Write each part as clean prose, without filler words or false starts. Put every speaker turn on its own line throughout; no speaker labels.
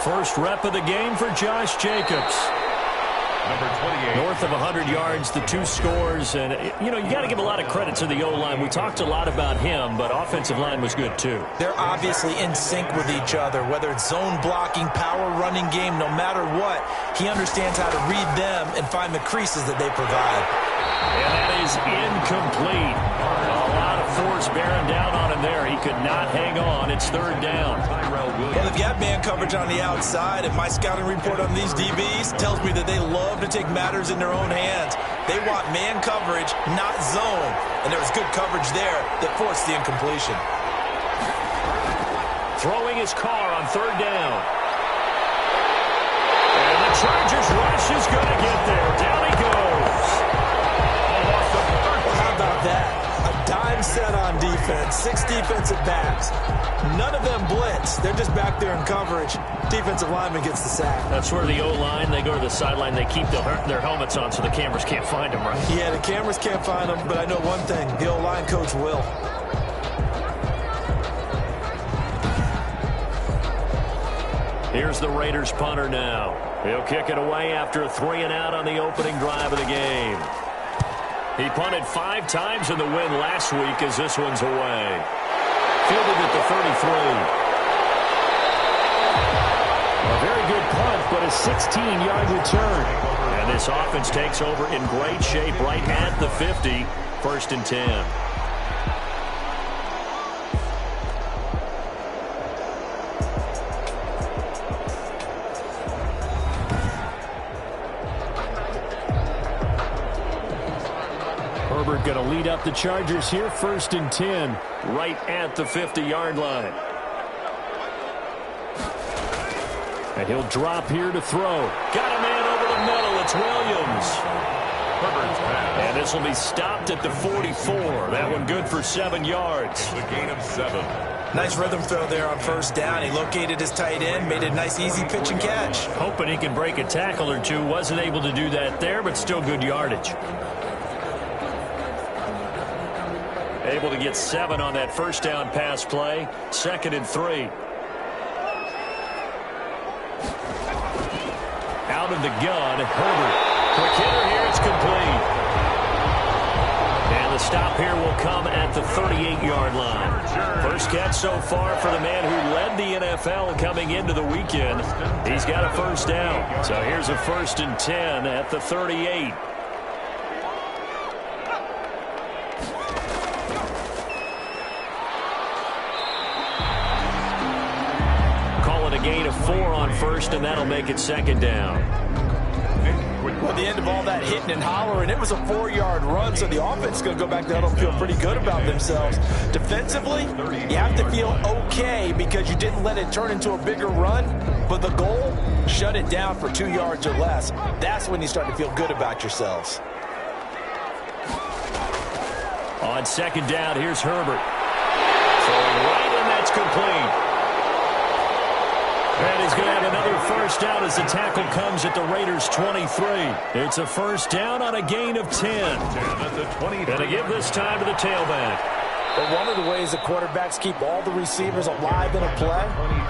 First rep of the game for Josh Jacobs.
Number 28.
North of 100 yards, the 2 scores. And, you know, you got to give a lot of credit to the O-line. We talked a lot about him, but offensive line was good, too.
They're obviously in sync with each other, whether it's zone blocking, power running game, no matter what. He understands how to read them and find the creases that they provide.
And that is incomplete. A lot of force bearing down on him there. He could not hang on. It's third down.
Well, if you have man coverage on the outside, and my scouting report on these DBs tells me that they love to take matters in their own hands. They want man coverage, not zone. And there was good coverage there that forced the incompletion.
Throwing his car on third down. And the Chargers rush is going to get there. Down he goes.
How about that? A dime set on defense, 6 defensive backs. None of them blitz. They're just back there in coverage. Defensive lineman gets the sack.
That's where the O-line, they go to the sideline, they keep their helmets on so the cameras can't find them, right?
Yeah, the cameras can't find them, but I know one thing. The O-line coach will.
Here's the Raiders punter now. He'll kick it away after a 3-and-out on the opening drive of the game. He punted 5 times in the win last week as this one's away. Fielded at the 33. A very good punt, but a 16-yard return. And this offense takes over in great shape right at the 50. First and 10. Herbert going to lead up the Chargers here, first and 10, right at the 50-yard line. And he'll drop here to throw. Got a man over the middle. It's Williams. And this will be stopped at the 44. That one good for 7 yards.
The gain of 7.
Nice rhythm throw there on first down. He located his tight end, made a nice easy pitch and catch.
Hoping he can break a tackle or two. Wasn't able to do that there, but still good yardage. Able to get 7 on that first down pass play. Second and 3. Out of the gun, Herbert. Quick hitter here, it's complete. And the stop here will come at the 38-yard line. First catch so far for the man who led the NFL coming into the weekend. He's got a first down. So here's a first and 10 at the 38. A gain of 4 on first, and that'll make it second down.
At the end of all that hitting and hollering, it was a 4-yard run, so the offense is going to go back there and feel pretty good about themselves. Defensively, you have to feel okay because you didn't let it turn into a bigger run, but the goal, shut it down for 2 yards or less. That's when you start to feel good about yourselves.
On second down, here's Herbert. Throwing right, and that's complete. And he's going to have another first down as the tackle comes at the Raiders' 23. It's a first down on a gain of 10. Going to give this time to the tailback.
But one of the ways the quarterbacks keep all the receivers alive in a play,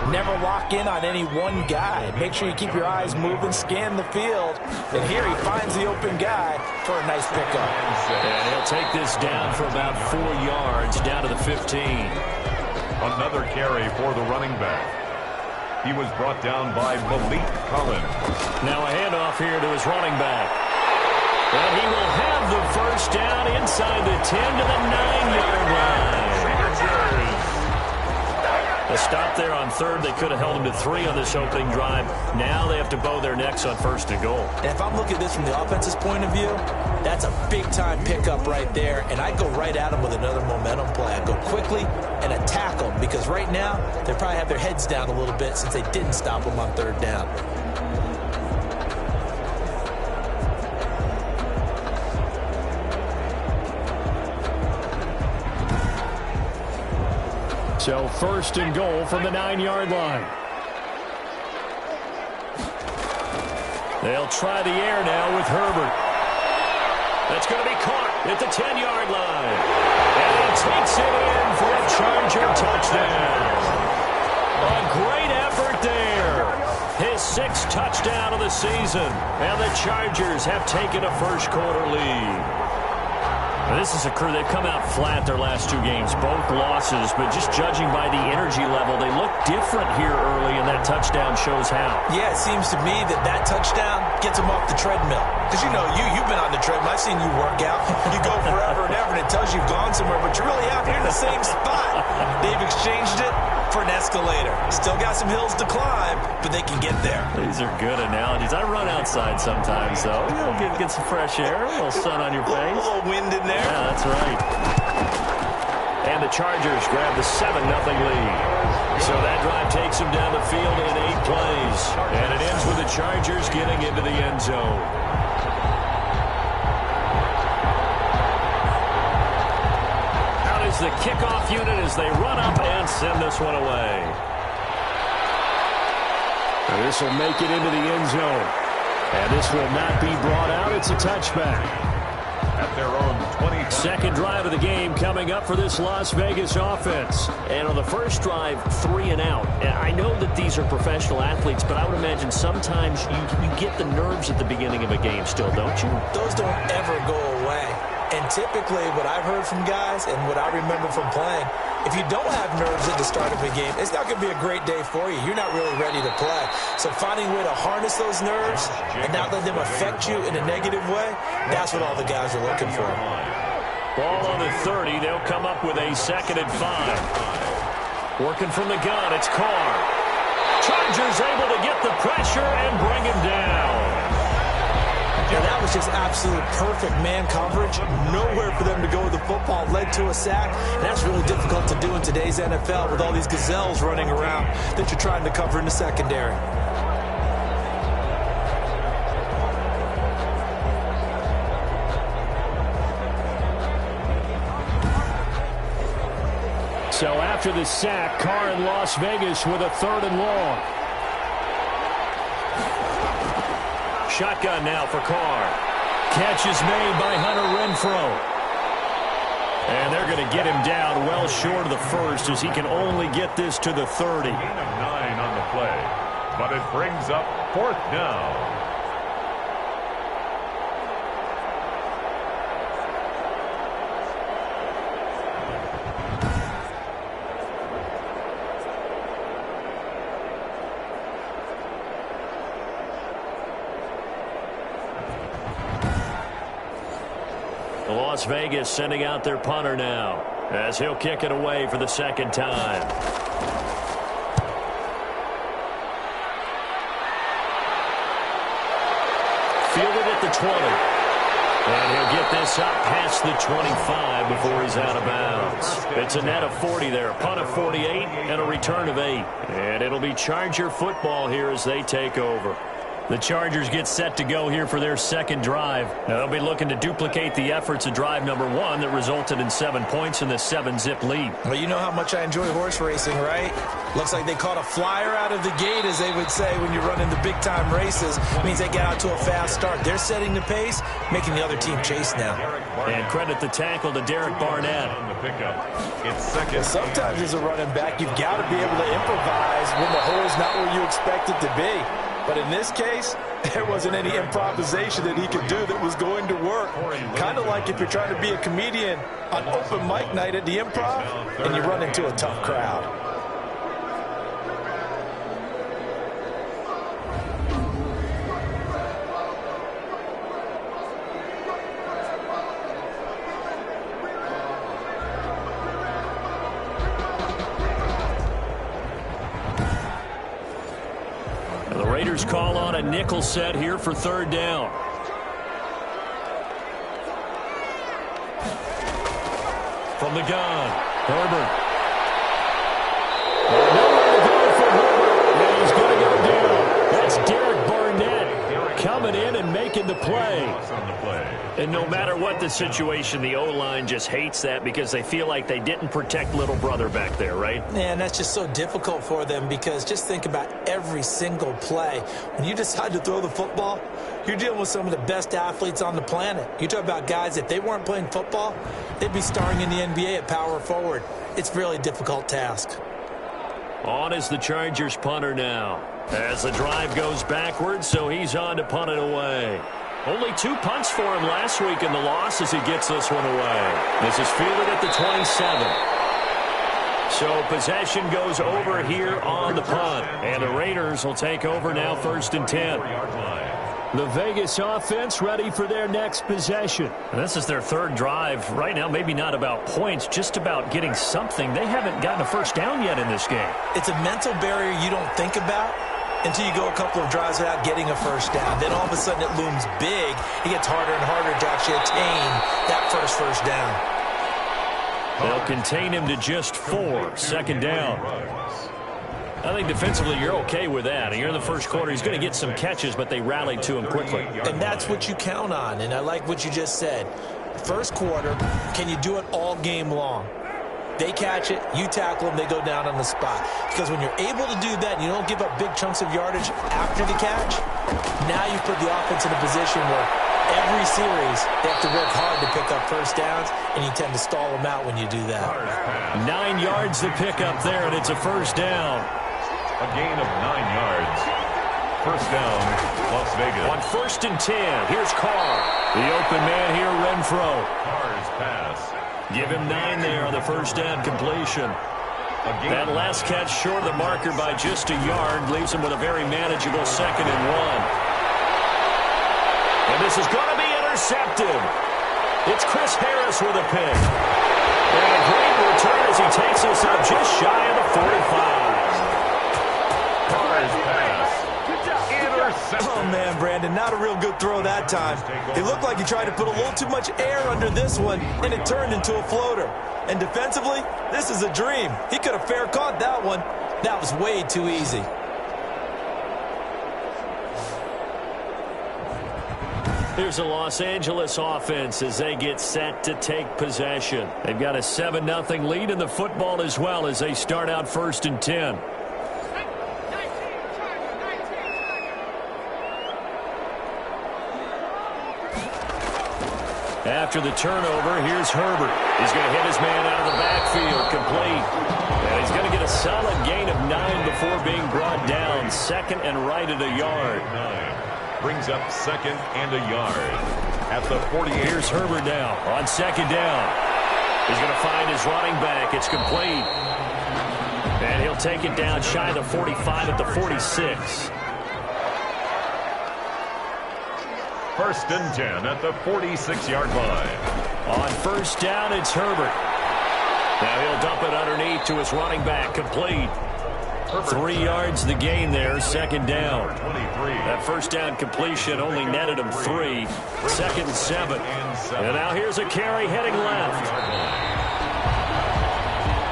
never lock in on any one guy. Make sure you keep your eyes moving, scan the field. And here he finds the open guy for a nice pickup.
And he'll take this down for about 4 yards, down to the 15.
Another carry for the running back. He was brought down by Malik Collins.
Now a handoff here to his running back. And he will have the first down inside the 10 to the 9-yard line. A stop there on third. They could have held him to 3 on this opening drive. Now they have to bow their necks on first and goal.
And if I'm looking at this from the offense's point of view, that's a big-time pickup right there. And I'd go right at him with another momentum play. I'd go quickly and attack them because right now they probably have their heads down a little bit since they didn't stop them on third down.
So first and goal from the 9-yard line. They'll try the air now with Herbert. That's going to be caught at the 10-yard line. And he takes it in for a Charger touchdown. A great effort there. his 6th touchdown of the season. And the Chargers have taken a first-quarter lead. This is a crew, they've come out flat their last 2 games, both losses, but just judging by the energy level, they look different here early, and that touchdown shows how.
Yeah, it seems to me that touchdown gets them off the treadmill. Because, you know, you've been on the treadmill. I've seen you work out. You go forever and ever, and it tells you you've gone somewhere, but you really have. You're in the same spot. They've exchanged it for an escalator. Still got some hills to climb, but they can get there.
These are good analogies. I run outside sometimes, though. Get some fresh air, a little sun on your face.
A little wind in there.
Yeah, that's right. And the Chargers grab the 7-0 lead. So that drive takes them down the field in 8 plays. And it ends with the Chargers getting into the end zone. Out is the kickoff unit as they run up and send this one away. And this will make it into the end zone. And this will not be brought out. It's a touchback.
At their own 20.
Second drive of the game coming up for this Las Vegas offense. And on the first drive, 3 and out. And I know that these are professional athletes, but I would imagine sometimes you get the nerves at the beginning of a game still, don't you?
Those don't ever go away. And typically what I've heard from guys and what I remember from playing, if you don't have nerves at the start of a game, it's not going to be a great day for you. You're not really ready to play. So finding a way to harness those nerves and not let them affect you in a negative way, that's what all the guys are looking for.
Ball on the 30. They'll come up with a 2nd and 5. Working from the gun, it's Carr. Chargers able to get the pressure and bring him down.
And that was just absolute perfect man coverage. Nowhere for them to go with the football. Led to a sack. And that's really difficult to do in today's NFL with all these gazelles running around that you're trying to cover in the secondary.
So after the sack, Carr in Las Vegas with a 3rd and long. Shotgun now for Carr. Catch is made by Hunter Renfrow. And they're going to get him down well short of the first as he can only get this to the 30.
Gain of 9 on the play, but it brings up 4th down.
Las Vegas sending out their punter now as he'll kick it away for the 2nd time. Fielded at the 20. And he'll get this up past the 25 before he's out of bounds. It's a net of 40 there. Punt of 48 and a return of 8. And it'll be Charger football here as they take over. The Chargers get set to go here for their 2nd drive. Now they'll be looking to duplicate the efforts of drive number 1 that resulted in 7 points in the 7-zip lead.
Well, you know how much I enjoy horse racing, right? Looks like they caught a flyer out of the gate, as they would say when you're running the big-time races. It means they get out to a fast start. They're setting the pace, making the other team chase now.
And credit the tackle to Derek Barnett.
It's 2nd.
Sometimes as a running back, you've got to be able to improvise when the hole's not where you expect it to be. But in this case, there wasn't any improvisation that he could do that was going to work. Kind of like if you're trying to be a comedian on open mic night at the Improv and you run into a tough crowd.
Raiders call on a nickel set here for 3rd down. From the gun, Herbert. Nowhere to go for Herbert, and he's going to go down. That's Derek Barnett coming in and making the play. And no matter what the situation, the O-line just hates that because they feel like they didn't protect little brother back there, right?
Yeah, and that's just so difficult for them because just think about every single play. When you decide to throw the football, you're dealing with some of the best athletes on the planet. You talk about guys, if they weren't playing football, they'd be starring in the NBA at power forward. It's a really difficult task.
On is the Chargers punter now. As the drive goes backwards, so he's on to punt it away. Only 2 punts for him last week in the loss as he gets this one away. This is fielded at the 27. So possession goes over here on the punt. And the Raiders will take over now 1st and 10. The Vegas offense ready for their next possession. And this is their 3rd drive. Right now, maybe not about points, just about getting something. They haven't gotten a first down yet in this game.
It's a mental barrier you don't think about until you go a couple of drives without getting a first down. Then all of a sudden it looms big. It gets harder and harder to actually attain that first down.
They'll contain him to just 4, 2nd down. I think defensively you're okay with that. You're in the first quarter. He's going to get some catches, but they rallied to him quickly.
And that's what you count on, and I like what you just said. First quarter, can you do it all game long? They catch it, you tackle them, they go down on the spot. Because when you're able to do that and you don't give up big chunks of yardage after the catch, now you put the offense in a position where every series they have to work hard to pick up first downs, and you tend to stall them out when you do that.
9 yards to pick up there, and it's a first down.
A gain of 9 yards. First down, Las Vegas.
On 1st and 10, here's Carr. The open man here, Renfro.
Carr's pass.
Give him 9 there on the first down completion. That last catch short of the marker by just a yard leaves him with a very manageable 2nd and 1. And this is going to be intercepted. It's Chris Harris with a pick. And a great return as he takes us up just shy of the 45.
Carr's pass. Intercepted.
Oh, man, Brandon, not a real good throw that time. It looked like he tried to put a little too much air under this one, and it turned into a floater. And defensively, this is a dream. He could have fair caught that one. That was way too easy.
Here's the Los Angeles offense as they get set to take possession. They've got a 7-0 lead in the football as well as they start out 1st and 10. After the turnover, here's Herbert. He's going to hit his man out of the backfield, complete. And he's going to get a solid gain of 9 before being brought down. 2nd and right at a yard.
Brings up 2nd and a yard. At the 48.
Here's Herbert now on 2nd down. He's going to find his running back. It's complete. And he'll take it down shy of the 45 at the 46.
1st and 10 at the 46-yard line.
On 1st down, it's Herbert. Now he'll dump it underneath to his running back, complete. 3 yards the gain there, 2nd down.
23.
That first down completion only netted him 3. 2nd and 7. And now here's a carry heading left.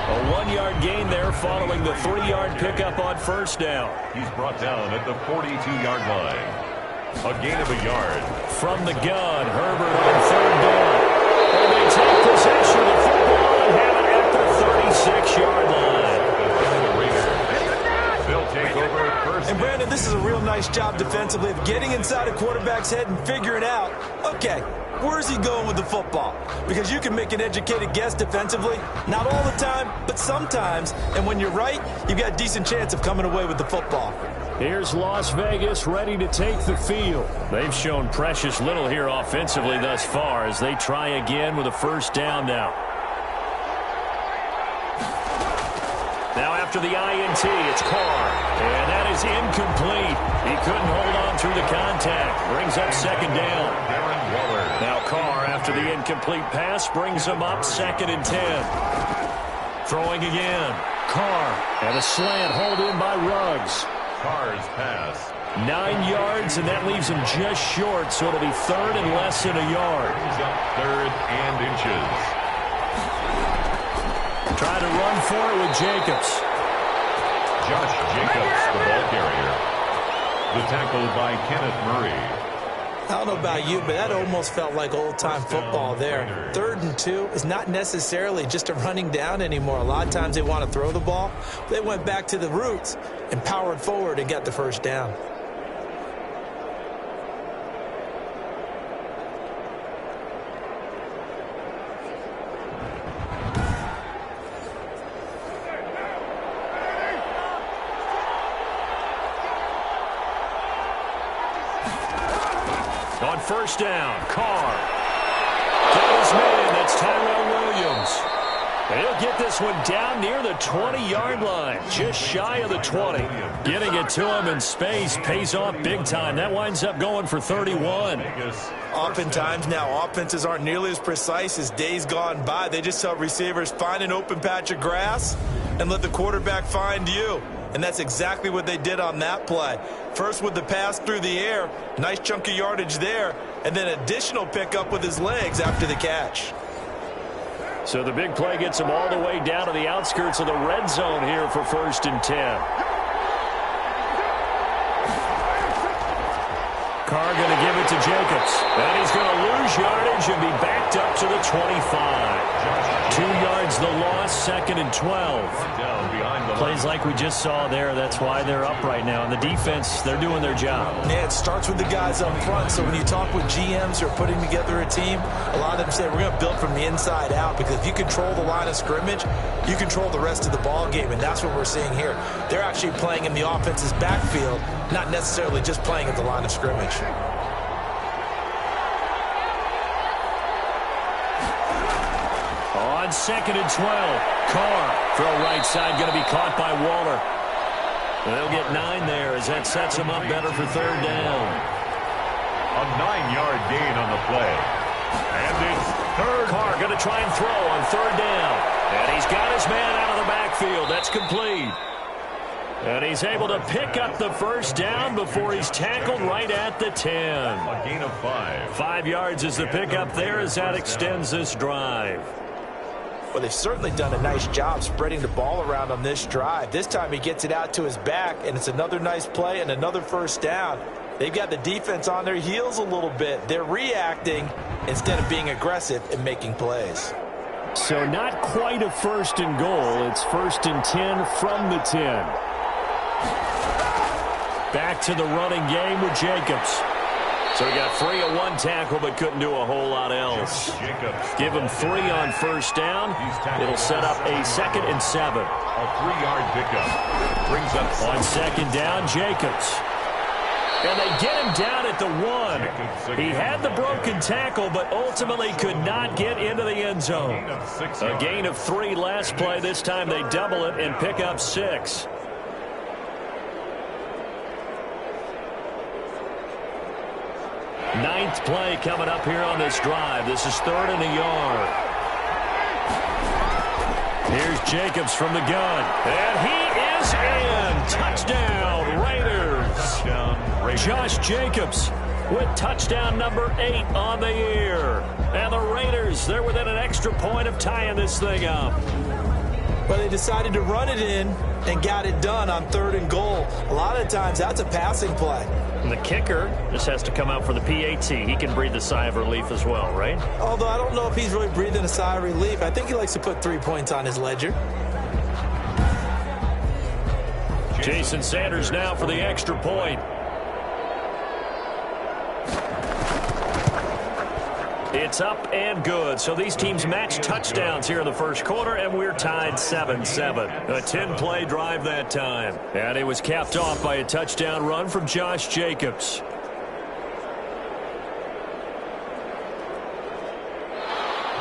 A 1-yard gain there following the 3-yard pickup on 1st down.
He's brought down at the 42-yard line. A gain of a yard.
From the gun, Herbert on 3rd down. And they take possession of the football and have it at the 36-yard line.
They'll take over 1st.
And Brandon, this is a real nice job defensively of getting inside a quarterback's head and figuring out, okay, where's he going with the football? Because you can make an educated guess defensively, not all the time, but sometimes. And when you're right, you've got a decent chance of coming away with the football.
Here's Las Vegas ready to take the field. They've shown precious little here offensively thus far as they try again with a 1st down now. Now after the INT, it's Carr. And that is incomplete. He couldn't hold on through the contact. Brings up 2nd down. Now Carr, after the incomplete pass, brings him up 2nd and 10. Throwing again. Carr. And a slant hauled in by Ruggs.
Carr's pass.
9 yards, and that leaves him just short, so it'll be 3rd and less than a yard.
He's up 3rd and inches.
Try to run for it with Jacobs.
Josh Jacobs, the ball carrier. The tackle by Kenneth Murray.
I don't know about you, but that almost felt like old-time football there. 3rd and 2 is not necessarily just a running down anymore. A lot of times they want to throw the ball. They went back to the roots and powered forward and got the 1st down.
On first down, Carr. Got his man. That's Tyrell Williams. He'll get this one down near the 20-yard line, just shy of the 20. Getting it to him in space pays off big time. That winds up going for 31.
Oftentimes now, offenses aren't nearly as precise as days gone by. They just tell receivers, find an open patch of grass and let the quarterback find you. And that's exactly what they did on that play. First with the pass through the air, nice chunk of yardage there, and then additional pickup with his legs after the catch.
So the big play gets him all the way down to the outskirts of the red zone here for 1st and 10. Carr going to give it to Jacobs. And he's going to lose yardage and be backed up to the 25. 2 yards the loss, 2nd and 12. Plays like we just saw there. That's why they're up right now. And the defense, they're doing their job.
Yeah, it starts with the guys up front. So when you talk with GMs who are putting together a team, a lot of them say we're going to build from the inside out, because if you control the line of scrimmage, you control the rest of the ball game, and that's what we're seeing here. They're actually playing in the offense's backfield, not necessarily just playing at the line of scrimmage.
On 2nd and 12, Carr, throw right side, going to be caught by Waller. They'll get 9 there as that sets him up better for 3rd down.
A 9-yard gain on the play. And it's 3rd.
Carr going to try and throw on 3rd down. And he's got his man out of the backfield. That's complete. And he's able to pick up the 1st down before he's tackled right at the 10.
A gain of 5.
5 yards is the pickup there as that extends this drive.
Well, they've certainly done a nice job spreading the ball around on this drive. This time he gets it out to his back, and it's another nice play and another 1st down. They've got the defense on their heels a little bit. They're reacting instead of being aggressive and making plays.
So not quite a 1st and goal. It's 1st and 10 from the 10. Back to the running game with Jacobs. So he got free of 1 tackle, but couldn't do a whole lot else. Give him 3 on 1st down. It'll set up a 2nd and 7.
A 3-yard pickup brings up
on 2nd down, Jacobs. And they get him down at the 1. He had the broken tackle, but ultimately could not get into the end zone. A gain of 3 last play. This time they double it and pick up 6. Ninth play coming up here on this drive. This is 3rd and a yard. Here's Jacobs from the gun. And he is in. Touchdown, Raiders. Josh Jacobs with touchdown number 8 on the year. And the Raiders, they're within an extra point of tying this thing up.
Well, they decided to run it in and got it done on 3rd and goal. A lot of times that's a passing play.
And the kicker just has to come out for the PAT. He can breathe a sigh of relief as well, right?
Although I don't know if he's really breathing a sigh of relief. I think he likes to put 3 points on his ledger.
Jason Sanders now for the extra point. It's up and good. So these teams match touchdowns here in the 1st quarter, and we're tied 7-7. A 10-play drive that time. And it was capped off by a touchdown run from Josh Jacobs.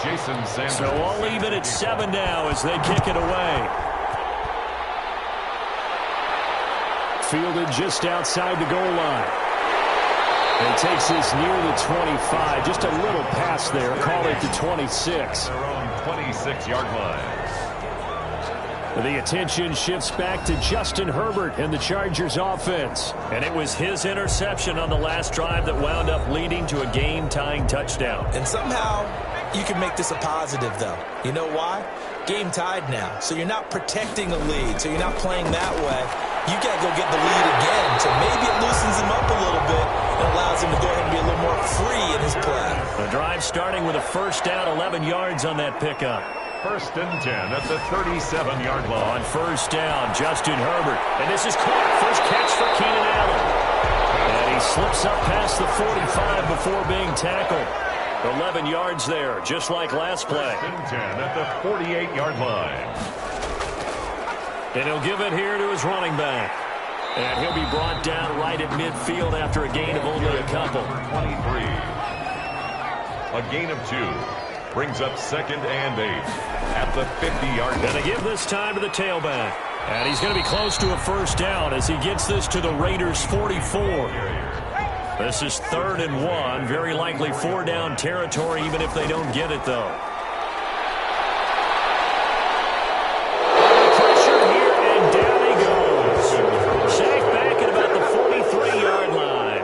Jason Sanders.
So all even at 7 now as they kick it away. Fielded just outside the goal line. And takes this near the 25. Just a little pass there. Call it the 26.
Their own 26-yard line.
The attention shifts back to Justin Herbert and the Chargers offense. And it was his interception on the last drive that wound up leading to a game-tying touchdown.
And somehow you can make this a positive, though. You know why? Game tied now. So you're not protecting a lead. So you're not playing that way. You got to go get the lead again. So maybe it loosens him up a little bit and allows him to go ahead and be a little more free in his play.
The drive starting with a 1st down, 11 yards on that pickup.
1st and 10 at the 37-yard line.
On 1st down, Justin Herbert. And this is caught. First catch for Keenan Allen. And he slips up past the 45 before being tackled. 11 yards there, just like last play.
1st and 10 at the 48-yard line.
And he'll give it here to his running back. And he'll be brought down right at midfield after a gain of only a couple.
23. A gain of 2. Brings up 2nd and 8 at the 50-yard line.
Going to give this time to the tailback. And he's going to be close to a first down as he gets this to the Raiders' 44. This is 3rd and 1. Very likely 4-down territory, even if they don't get it, though. Pressure here, and down he goes. Sacked back at about the 43-yard line.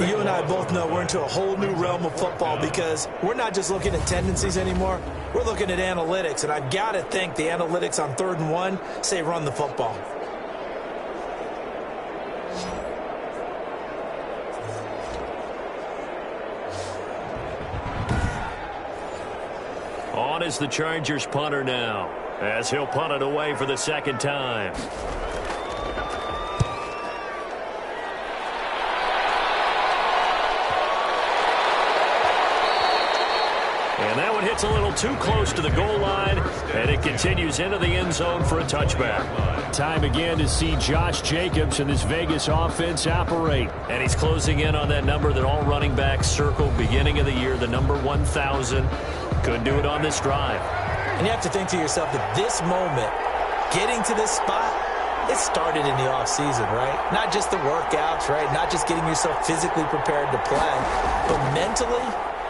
You and I both know we're into a whole new realm of football because we're not just looking at tendencies anymore. We're looking at analytics, and I've got to think the analytics on 3rd and 1 say run the football.
On is the Chargers punter now, as he'll punt it away for the 2nd time. And that one hits a little too close to the goal line, and it continues into the end zone for a touchback. Time again to see Josh Jacobs and this Vegas offense operate. And he's closing in on that number that all running backs circled beginning of the year, the number 1,000. Couldn't do it on this drive.
And you have to think to yourself that this moment, getting to this spot, it started in the offseason, right? Not just the workouts, right? Not just getting yourself physically prepared to play, but mentally,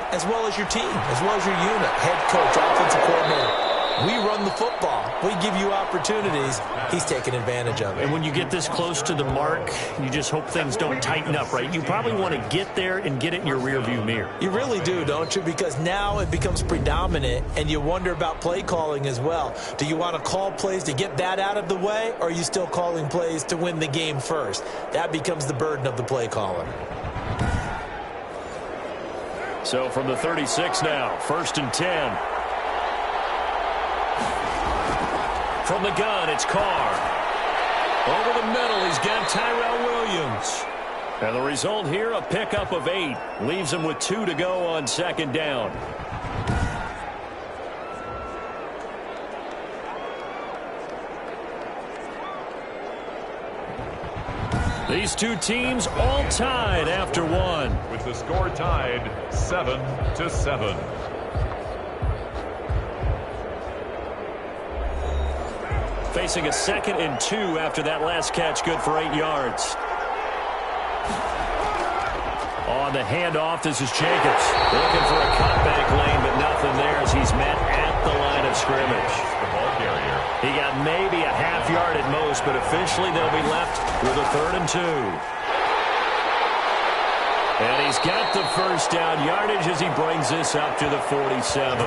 as well as your team, as well as your unit, head coach, offensive coordinator. We run the football. We give you opportunities. He's taking advantage of it.
And when you get this close to the mark, you just hope things don't tighten up, right? You probably want to get there and get it in your rearview mirror.
You really do, don't you? Because now it becomes predominant, and you wonder about play calling as well. Do you want to call plays to get that out of the way, or are you still calling plays to win the game first? That becomes the burden of the play caller.
So from the 36 now, 1st and 10. From the gun, it's Carr. Over the middle, he's got Tyrell Williams. And the result here, a pickup of 8. Leaves him with 2 to go on 2nd down. These two teams all tied after 1.
With the score tied 7-7.
Facing a 2nd and 2 after that last catch, good for 8 yards. On the handoff, this is Jacobs. Looking for a cutback lane, but nothing there as he's met at the line of scrimmage.
The ball carrier.
He got maybe a half yard at most, but officially they'll be left with a 3rd and 2. And he's got the first down yardage as he brings this up to the 47.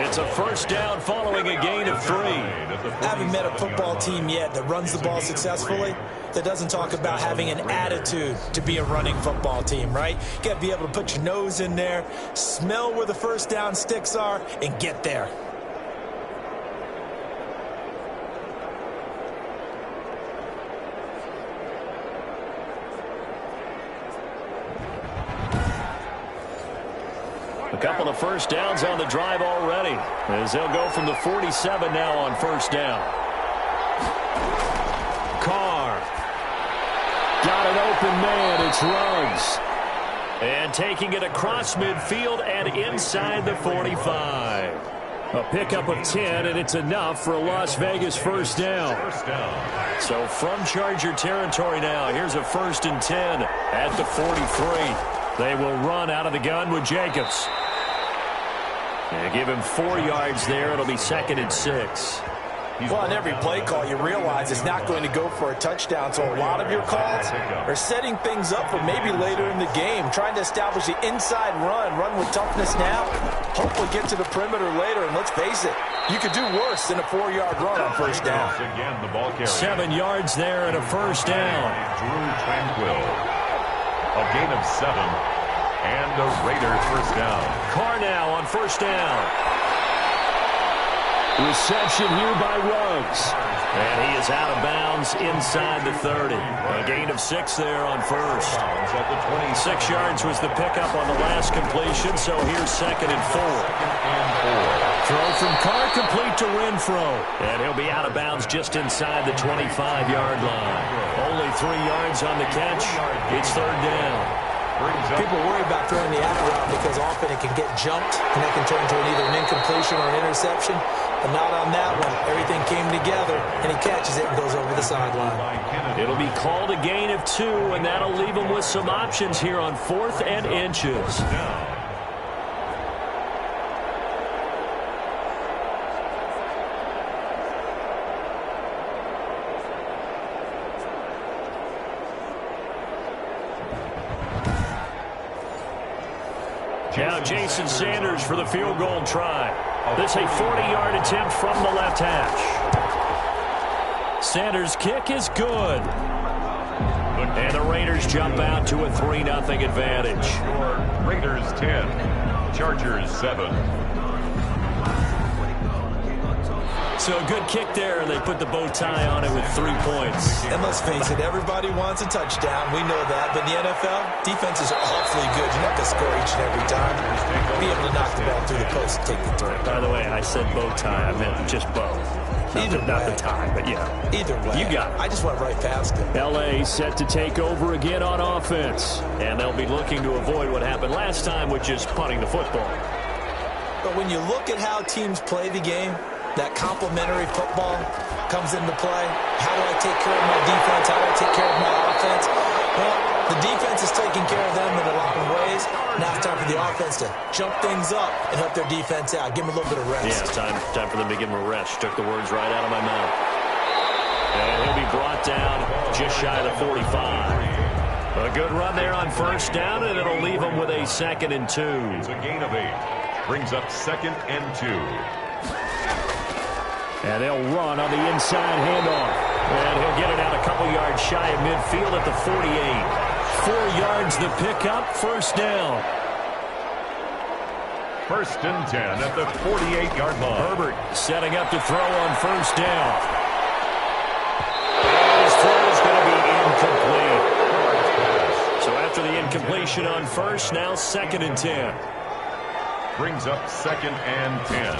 It's a first down following a gain of 3.
I haven't met a football team yet that runs the ball successfully that doesn't talk about having an attitude to be a running football team, right? You got to be able to put your nose in there, smell where the first down sticks are, and get there.
A couple of first downs on the drive already, as they'll go from the 47 now on first down. Carr. Got an open man. It's Ruggs. And taking it across midfield and inside the 45. A pickup of 10, and it's enough for a Las Vegas first down. So from Charger territory now, here's a 1st and 10 at the 43. They will run out of the gun with Jacobs. And give him 4 yards there. It'll be 2nd and 6.
Well, on every play call, you realize it's not going to go for a touchdown. So a lot of your calls are setting things up for maybe later in the game, trying to establish the inside run with toughness now, hopefully get to the perimeter later. And let's face it, you could do worse than a 4-yard run on first down.
Again, the ball carrier.
7 yards there and a first down.
Drew Tranquill. A gain of 7. And the Raiders first down.
Carr now on first down. Reception here by Ruggs. And he is out of bounds inside the 30. A gain of 6 there on first. 6 yards was the pickup on the last completion, so here's 2nd and 4. Throw from Carr complete to Renfro. And he'll be out of bounds just inside the 25-yard line. 3 yards on the catch. It's third down.
People worry about throwing the out route because often it can get jumped, and that can turn into either an incompletion or an interception. But not on that one. Everything came together, and he catches it and goes over the sideline.
It'll be called a gain of 2, and that'll leave him with some options here on 4th and inches. Now Jason Sanders for the field goal try. This a 40-yard attempt from the left hash. Sanders' kick is good. And the Raiders jump out to a 3-0 advantage.
Raiders 10, Chargers 7.
So a good kick there, and they put the bow tie on it with 3 points.
And let's face it, everybody wants a touchdown. We know that. But in the NFL, defenses are awfully good. You're not going to score each and every time. Be able to knock the ball through the post and take the throw.
By the way, I said bow tie. I meant just bow. Not the tie, but yeah.
Either way.
You got it.
I just went right past it.
L.A. set to take over again on offense. And they'll be looking to avoid what happened last time, which is punting the football.
But when you look at how teams play the game, that complementary football comes into play. How do I take care of my defense? How do I take care of my offense? Well, the defense is taking care of them in a lot of ways. Now it's time for the offense to jump things up and help their defense out. Give them a little bit of rest.
Yeah, it's time for them to give them a rest. Took the words right out of my mouth. And he'll be brought down just shy of the 45. A good run there on first down, and it'll leave him with a 2nd and 2.
It's a gain of 8. Brings up 2nd and 2.
And they'll run on the inside handoff. And he'll get it out a couple yards shy of midfield at the 48. 4 yards the pickup, first down.
1st and 10 at the 48-yard line.
Herbert setting up to throw on first down. And his throw is going to be incomplete. So after the incompletion on first, now 2nd and 10.
Brings up 2nd and 10.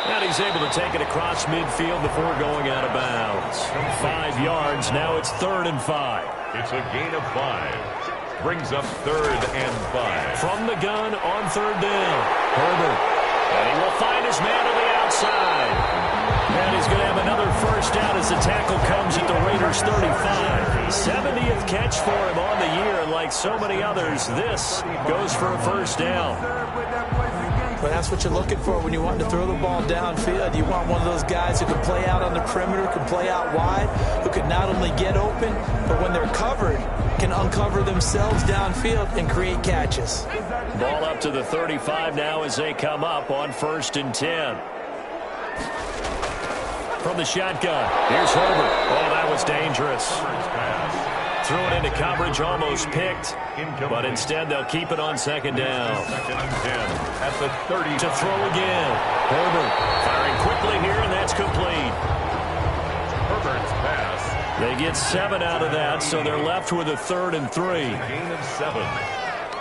And he's able to take it across midfield before going out of bounds. 5 yards. Now it's 3rd and 5.
It's a gain of 5. Brings up 3rd and 5.
From the gun on 3rd down. Herbert. And he will find his man to the outside. And he's going to have another first down as the tackle comes at the Raiders' 35. 70th catch for him on the year. And like so many others, this goes for a first down.
But that's what you're looking for when you want to throw the ball downfield. You want one of those guys who can play out on the perimeter, can play out wide, who can not only get open, but when they're covered, can uncover themselves downfield and create catches.
Ball up to the 35 now as they come up on 1st and 10. From the shotgun, here's Herbert. Oh, that was dangerous. Threw it into coverage, almost picked, but instead they'll keep it on 2nd down.
2nd and 10 at the 30.
To throw again. Herbert firing quickly here, and that's complete.
Herbert's pass.
They get 7 out of that, so they're left with a 3rd and 3.
Gain of 7.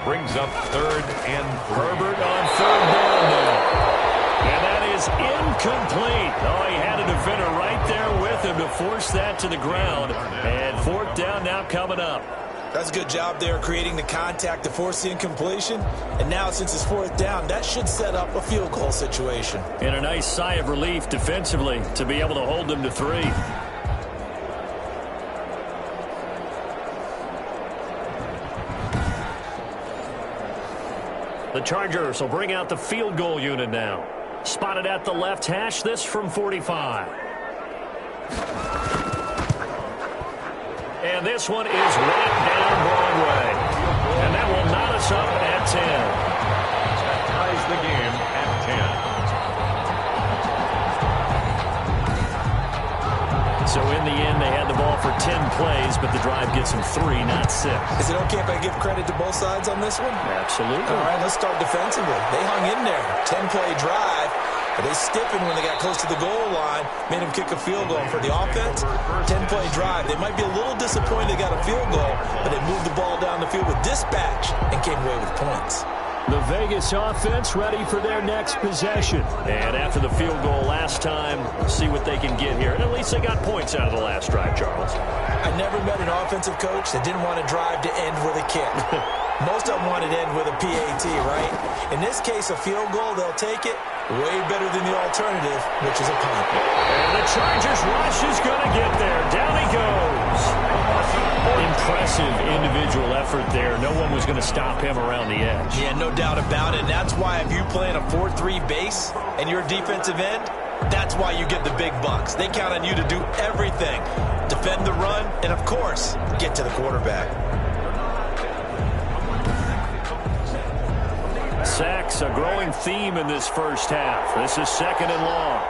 Brings up 3rd and 3.
Herbert on 3rd down now. And that is incomplete. Oh, he had a defender right there with him to force that to the ground. And 4th down now coming up.
That's a good job there creating the contact to force the incompletion. And now since it's 4th down, that should set up a field goal situation.
And a nice sigh of relief defensively to be able to hold them to 3. The Chargers will bring out the field goal unit now. Spotted at the left hash, this from 45. And this one is right down Broadway. And that will knot us up at 10.
That ties the game at 10.
So in the end, they had the ball for 10 plays, but the drive gets them 3, not 6.
Is it okay if I give credit to both sides on this one?
Absolutely.
All right, let's start defensively. They hung in there. 10-play drive. But they stiffened when they got close to the goal line, made them kick a field goal. For the offense, 10-play drive. They might be a little disappointed they got a field goal, but they moved the ball down the field with dispatch and came away with points.
The Vegas offense ready for their next possession. And after the field goal last time, see what they can get here. And at least they got points out of the last drive, Charles.
I never met an offensive coach that didn't want to drive to end with a kick. Most of them wanted to end with a PAT, right? In this case, a field goal, they'll take it. Way better than the alternative, which is a punt.
And the Chargers rush is going to get there. Down he goes. Impressive individual effort there. No one was going to stop him around the edge.
Yeah, no doubt about it. And that's why if you play in a 4-3 base and you're a defensive end, that's why you get the big bucks. They count on you to do everything. Defend the run and, of course, get to the quarterback.
Sacks, a growing theme in this first half. This is 2nd and long.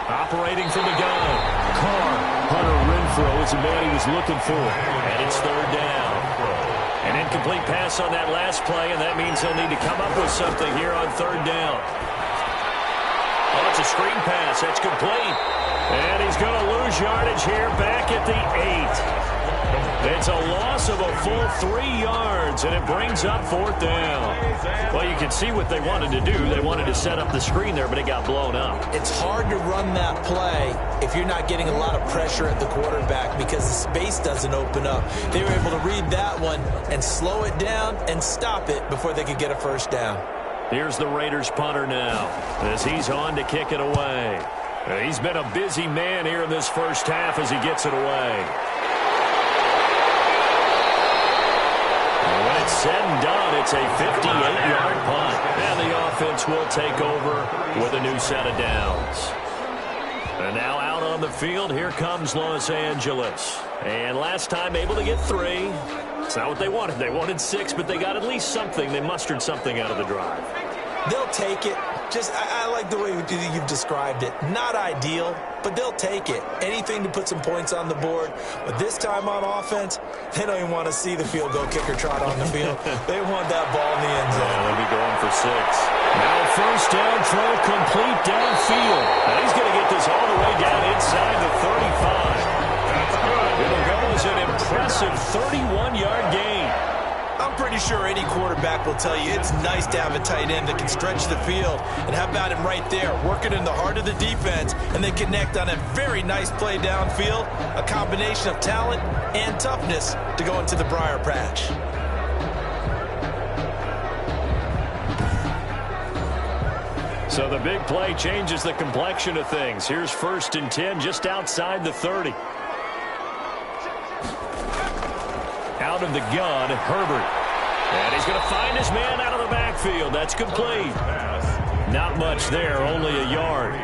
Operating from the gun. Carr. Hunter Renfrow is the man he was looking for. And it's 3rd down. An incomplete pass on that last play, and that means he'll need to come up with something here on 3rd down. Oh, it's a screen pass. That's complete. And he's going to lose yardage here back at the 8. It's a loss of a full 3 yards, and it brings up 4th down. Well, you can see what they wanted to do. They wanted to set up the screen there, but it got blown up.
It's hard to run that play if you're not getting a lot of pressure at the quarterback because the space doesn't open up. They were able to read that one and slow it down and stop it before they could get a 1st down.
Here's the Raiders punter now as he's on to kick it away. He's been a busy man here in this first half as he gets it away. When it's said and done, it's a 58-yard punt. And the offense will take over with a new set of downs. And now out on the field, here comes Los Angeles. And last time able to get 3. It's not what they wanted. They wanted 6, but they got at least something. They mustered something out of the drive.
They'll take it. I like the way you've described it. Not ideal, but they'll take it. Anything to put some points on the board. But this time on offense, they don't even want to see the field goal kicker trot on the field. They want that ball in the end zone.
Yeah, they'll be going for 6. Now 1st down throw complete downfield. Now he's going to get this all the way down inside the 35. That's good. It'll go as an impressive 31-yard gain.
I'm pretty sure any quarterback will tell you it's nice to have a tight end that can stretch the field. And how about him right there, working in the heart of the defense, and then connect on a very nice play downfield, a combination of talent and toughness to go into the briar patch.
So the big play changes the complexion of things. Here's 1st and 10 just outside the 30. Out of the gun, Herbert. And he's going to find his man out of the backfield. That's complete. Not much there, only a yard.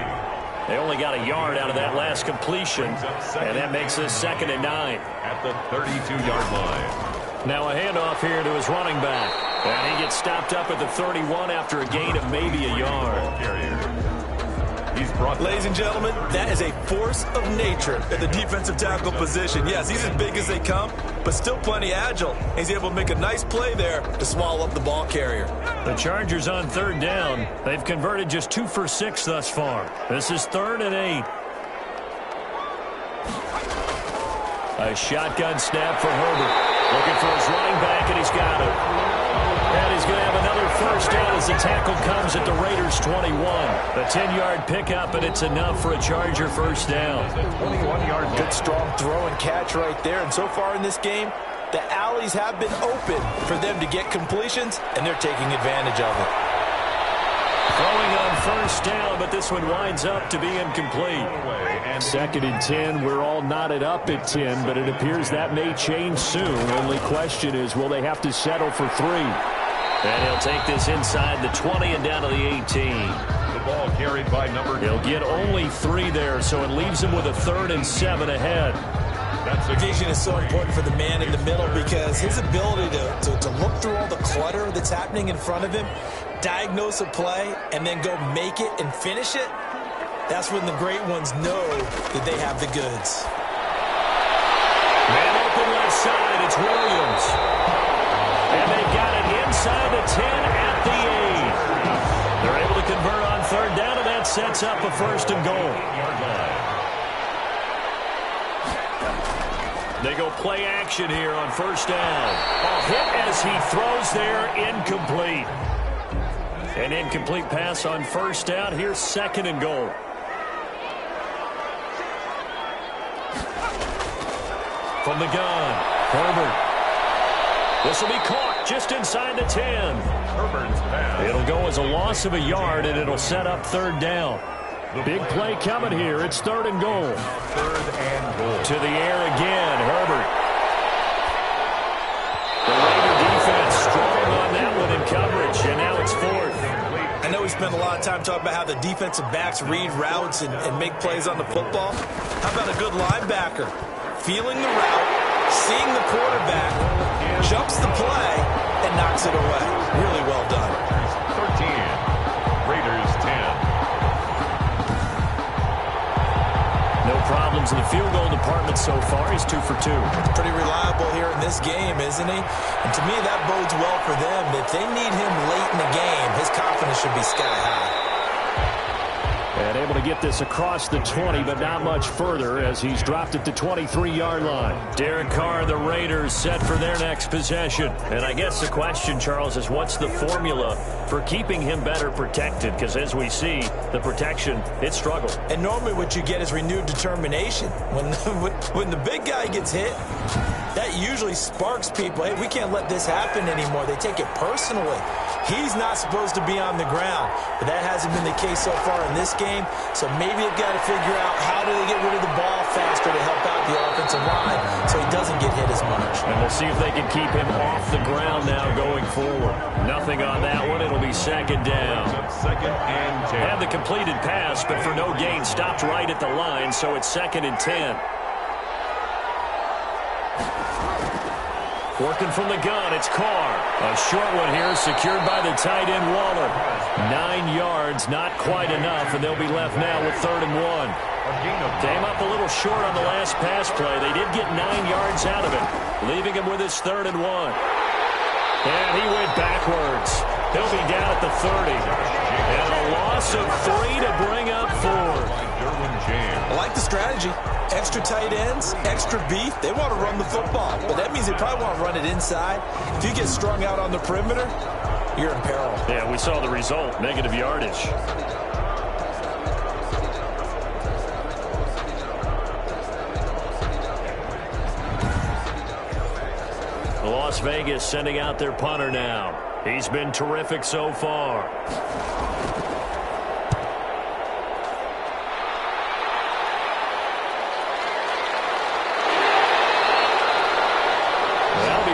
They only got a yard out of that last completion, and that makes this 2nd and 9.
At the 32-yard line.
Now a handoff here to his running back. And he gets stopped up at the 31 after a gain of maybe a yard.
Ladies and gentlemen, that is a force of nature at the defensive tackle position. Yes, he's as big as they come, but still plenty agile. He's able to make a nice play there to swallow up the ball carrier.
The Chargers on 3rd down. They've converted just 2 for 6 thus far. This is 3rd and 8. A shotgun snap for Herbert. Looking for his running back, and he's got it. And he's going to have another 1st down as the tackle comes at the Raiders' 21. A 10-yard pickup, and it's enough for a Charger 1st down.
21-yard good strong throw and catch right there. And so far in this game, the alleys have been open for them to get completions, and they're taking advantage of it.
Throwing on 1st down, but this one winds up to be incomplete. 2nd and 10, we're all knotted up at 10, but it appears that may change soon. Only question is, will they have to settle for 3? And he'll take this inside the 20 and down to the 18.
The ball carried by number 2.
He'll get only 3 there, so it leaves him with a 3rd and 7 ahead.
That vision is so important for the man in the middle because his ability to look through all the clutter that's happening in front of him, diagnose a play, and then go make it and finish it, that's when the great ones know that they have the goods.
Man open left side, it's Williams. And they've got it inside the 10 at the 8. They're able to convert on 3rd down, and that sets up a 1st and goal. They go play action here on first down. A hit as he throws there, incomplete. An incomplete pass on first down. Here's second and goal. From the gun, Herbert. This will be caught just inside the 10.
Herbert's pass.
It'll go as a loss of a yard, and it'll set up third down. Big play coming here. It's third and goal.
Third and goal.
To the air again, Herbert. The Raider defense strong on that one in coverage, and now it's fourth.
I know we spent a lot of time talking about how the defensive backs read routes and make plays on the football. How about a good linebacker? Feeling the route, seeing the quarterback, jumps the play, and knocks it away. Really well done.
13. Raiders 10.
No problems in the field goal department so far. He's 2 for 2.
Pretty reliable here in this game, isn't he? And to me, that bodes well for them. If they need him late in the game, his confidence should be sky high.
And able to get this across the 20, but not much further as he's dropped it to 23-yard line. Derek Carr, the Raiders, set for their next possession. And I guess the question, Charles, is what's the formula for keeping him better protected? Because as we see, the protection, it struggled.
And normally what you get is renewed determination. When the big guy gets hit, that usually sparks people. Hey, we can't let this happen anymore. They take it personally. He's not supposed to be on the ground, but that hasn't been the case so far in this game. So maybe they've got to figure out how do they get rid of the ball faster to help out the offensive line so he doesn't get hit as much.
And we'll see if they can keep him off the ground now going forward. Nothing on that one. It'll be second down.
Second and 10.
Had the completed pass, but for no gain, stopped right at the line, so it's second and 10. Working from the gun, it's Carr. A short one here, secured by the tight end Waller. 9 yards, not quite enough, and they'll be left now with third and 1. Came up a little short on the last pass play. They did get 9 yards out of it, leaving him with his third and 1. And he went backwards. He'll be down at the 30. And a loss of 3 to bring up 4.
I like the strategy. Extra tight ends, extra beef. They want to run the football, but that means they probably want to run it inside. If you get strung out on the perimeter, you're in peril.
Yeah, we saw the result, negative yardage. Las Vegas sending out their punter now. He's been terrific so far.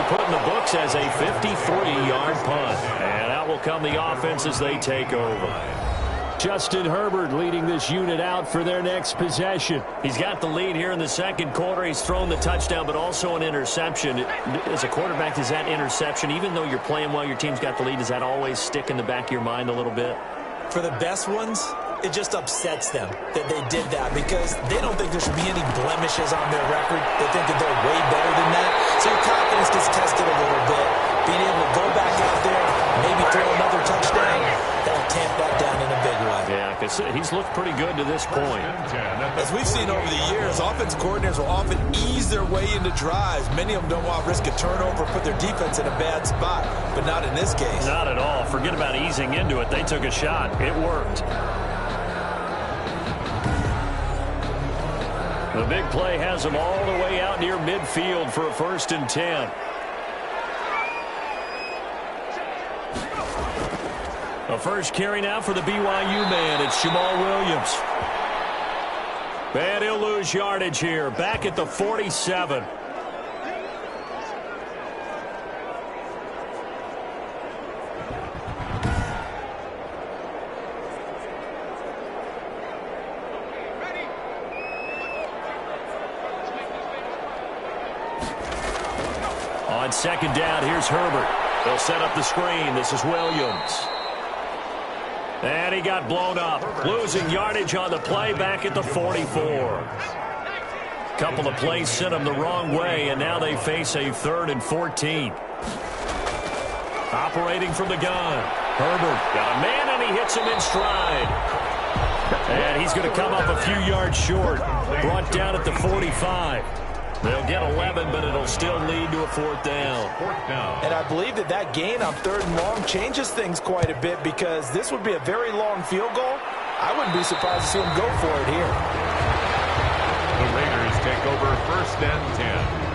Put in the books as a 53-yard punt. And out will come the offense as they take over. Justin Herbert leading this unit out for their next possession. He's got the lead here in the second quarter. He's thrown the touchdown, but also an interception. As a quarterback, is that interception, even though you're playing well, your team's got the lead, does that always stick in the back of your mind a little bit?
For the best ones, it just upsets them that they did that because they don't think there should be any blemishes on their record. They think that they're way better than that. So your confidence gets tested a little bit. Being able to go back out there, maybe throw another touchdown, that'll tamp that down in a big way.
Yeah, because he's looked pretty good to this point.
As we've seen over the years, offensive coordinators will often ease their way into drives. Many of them don't want to risk a turnover, put their defense in a bad spot, but not in this case.
Not at all. Forget about easing into it. They took a shot. It worked. The big play has them all the way out near midfield for a first and 10. A first carry now for the BYU man. It's Jamal Williams. And he'll lose yardage here. Back at the 47. On second down, here's Herbert. They'll set up the screen. This is Williams. And he got blown up. Losing yardage on the play back at the 44. Couple of plays sent him the wrong way, and now they face a 3rd and 14. Operating from the gun. Herbert got a man, and he hits him in stride. And he's going to come up a few yards short. Brought down at the 45. They'll get 11, but it'll still lead to a fourth down.
And I believe that gain on 3rd and long changes things quite a bit, because this would be a very long field goal. I wouldn't be surprised to see him go for it here.
The Raiders take over 1st and 10.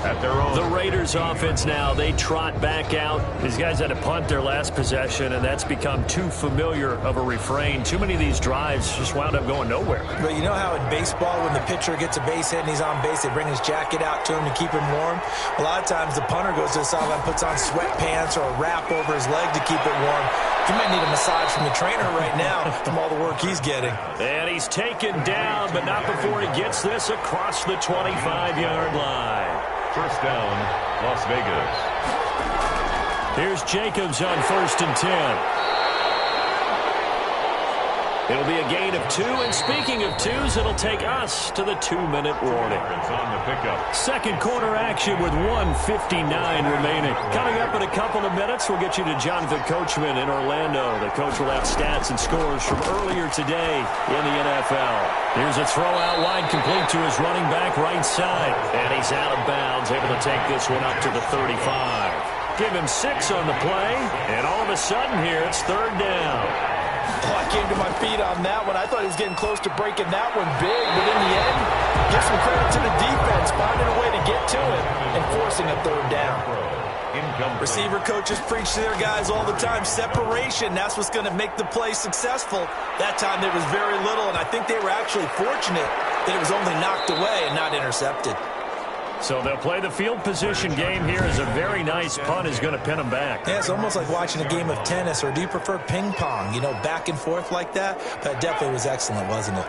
At their own.
The Raiders offense now, they trot back out. These guys had to punt their last possession, and that's become too familiar of a refrain. Too many of these drives just wound up going nowhere.
But you know how in baseball, when the pitcher gets a base hit and he's on base, they bring his jacket out to him to keep him warm? A lot of times the punter goes to the sideline, puts on sweatpants or a wrap over his leg to keep it warm. He might need a massage from the trainer right now from all the work he's getting.
And he's taken down, but not before he gets this across the 25-yard line.
1st down, Las Vegas.
Here's Jacobs on 1st and 10. It'll be a gain of 2, and speaking of 2s, it'll take us to the 2-minute warning.
On the pickup.
2nd quarter action with 1:59 remaining. Coming up in a couple of minutes, we'll get you to Jonathan Coachman in Orlando. The coach will have stats and scores from earlier today in the NFL. Here's a throw out wide, complete to his running back right side. And he's out of bounds, able to take this one up to the 35. Give him 6 on the play, and all of a sudden here, it's 3rd down.
Oh, I came to my feet on that one. I thought he was getting close to breaking that one big, but in the end, give some credit to the defense, finding a way to get to it and forcing a 3rd down. Receiver coaches preach to their guys all the time. Separation, that's what's going to make the play successful. That time there was very little, and I think they were actually fortunate that it was only knocked away and not intercepted.
So they'll play the field position game here as a very nice punt is going to pin them back.
Yeah, it's almost like watching a game of tennis, or do you prefer ping pong? You know, back and forth like that? That definitely was excellent, wasn't it?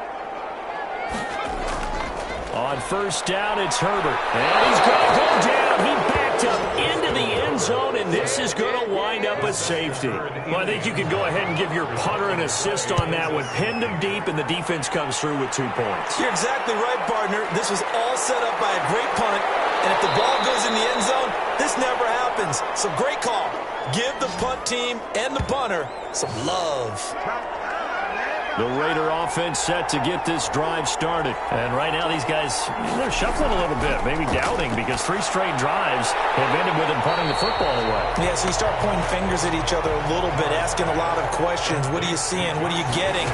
On 1st down, it's Herbert. And he's going to go down. He backed up into the end zone, and this is going to wind up a safety. Well, I think you could go ahead and give your punter an assist on that one. Pinned him deep, and the defense comes through with 2 points.
You're exactly right, partner. This was all set up by a great punt, and if the ball goes in the end zone, this never happens. So great call. Give the punt team and the punter some love.
The Raider offense set to get this drive started. And right now these guys, they're shuffling a little bit, maybe doubting, because 3 straight drives have ended with them punting the football away.
Yeah, so you start pointing fingers at each other a little bit, asking a lot of questions. What are you seeing? What are you getting?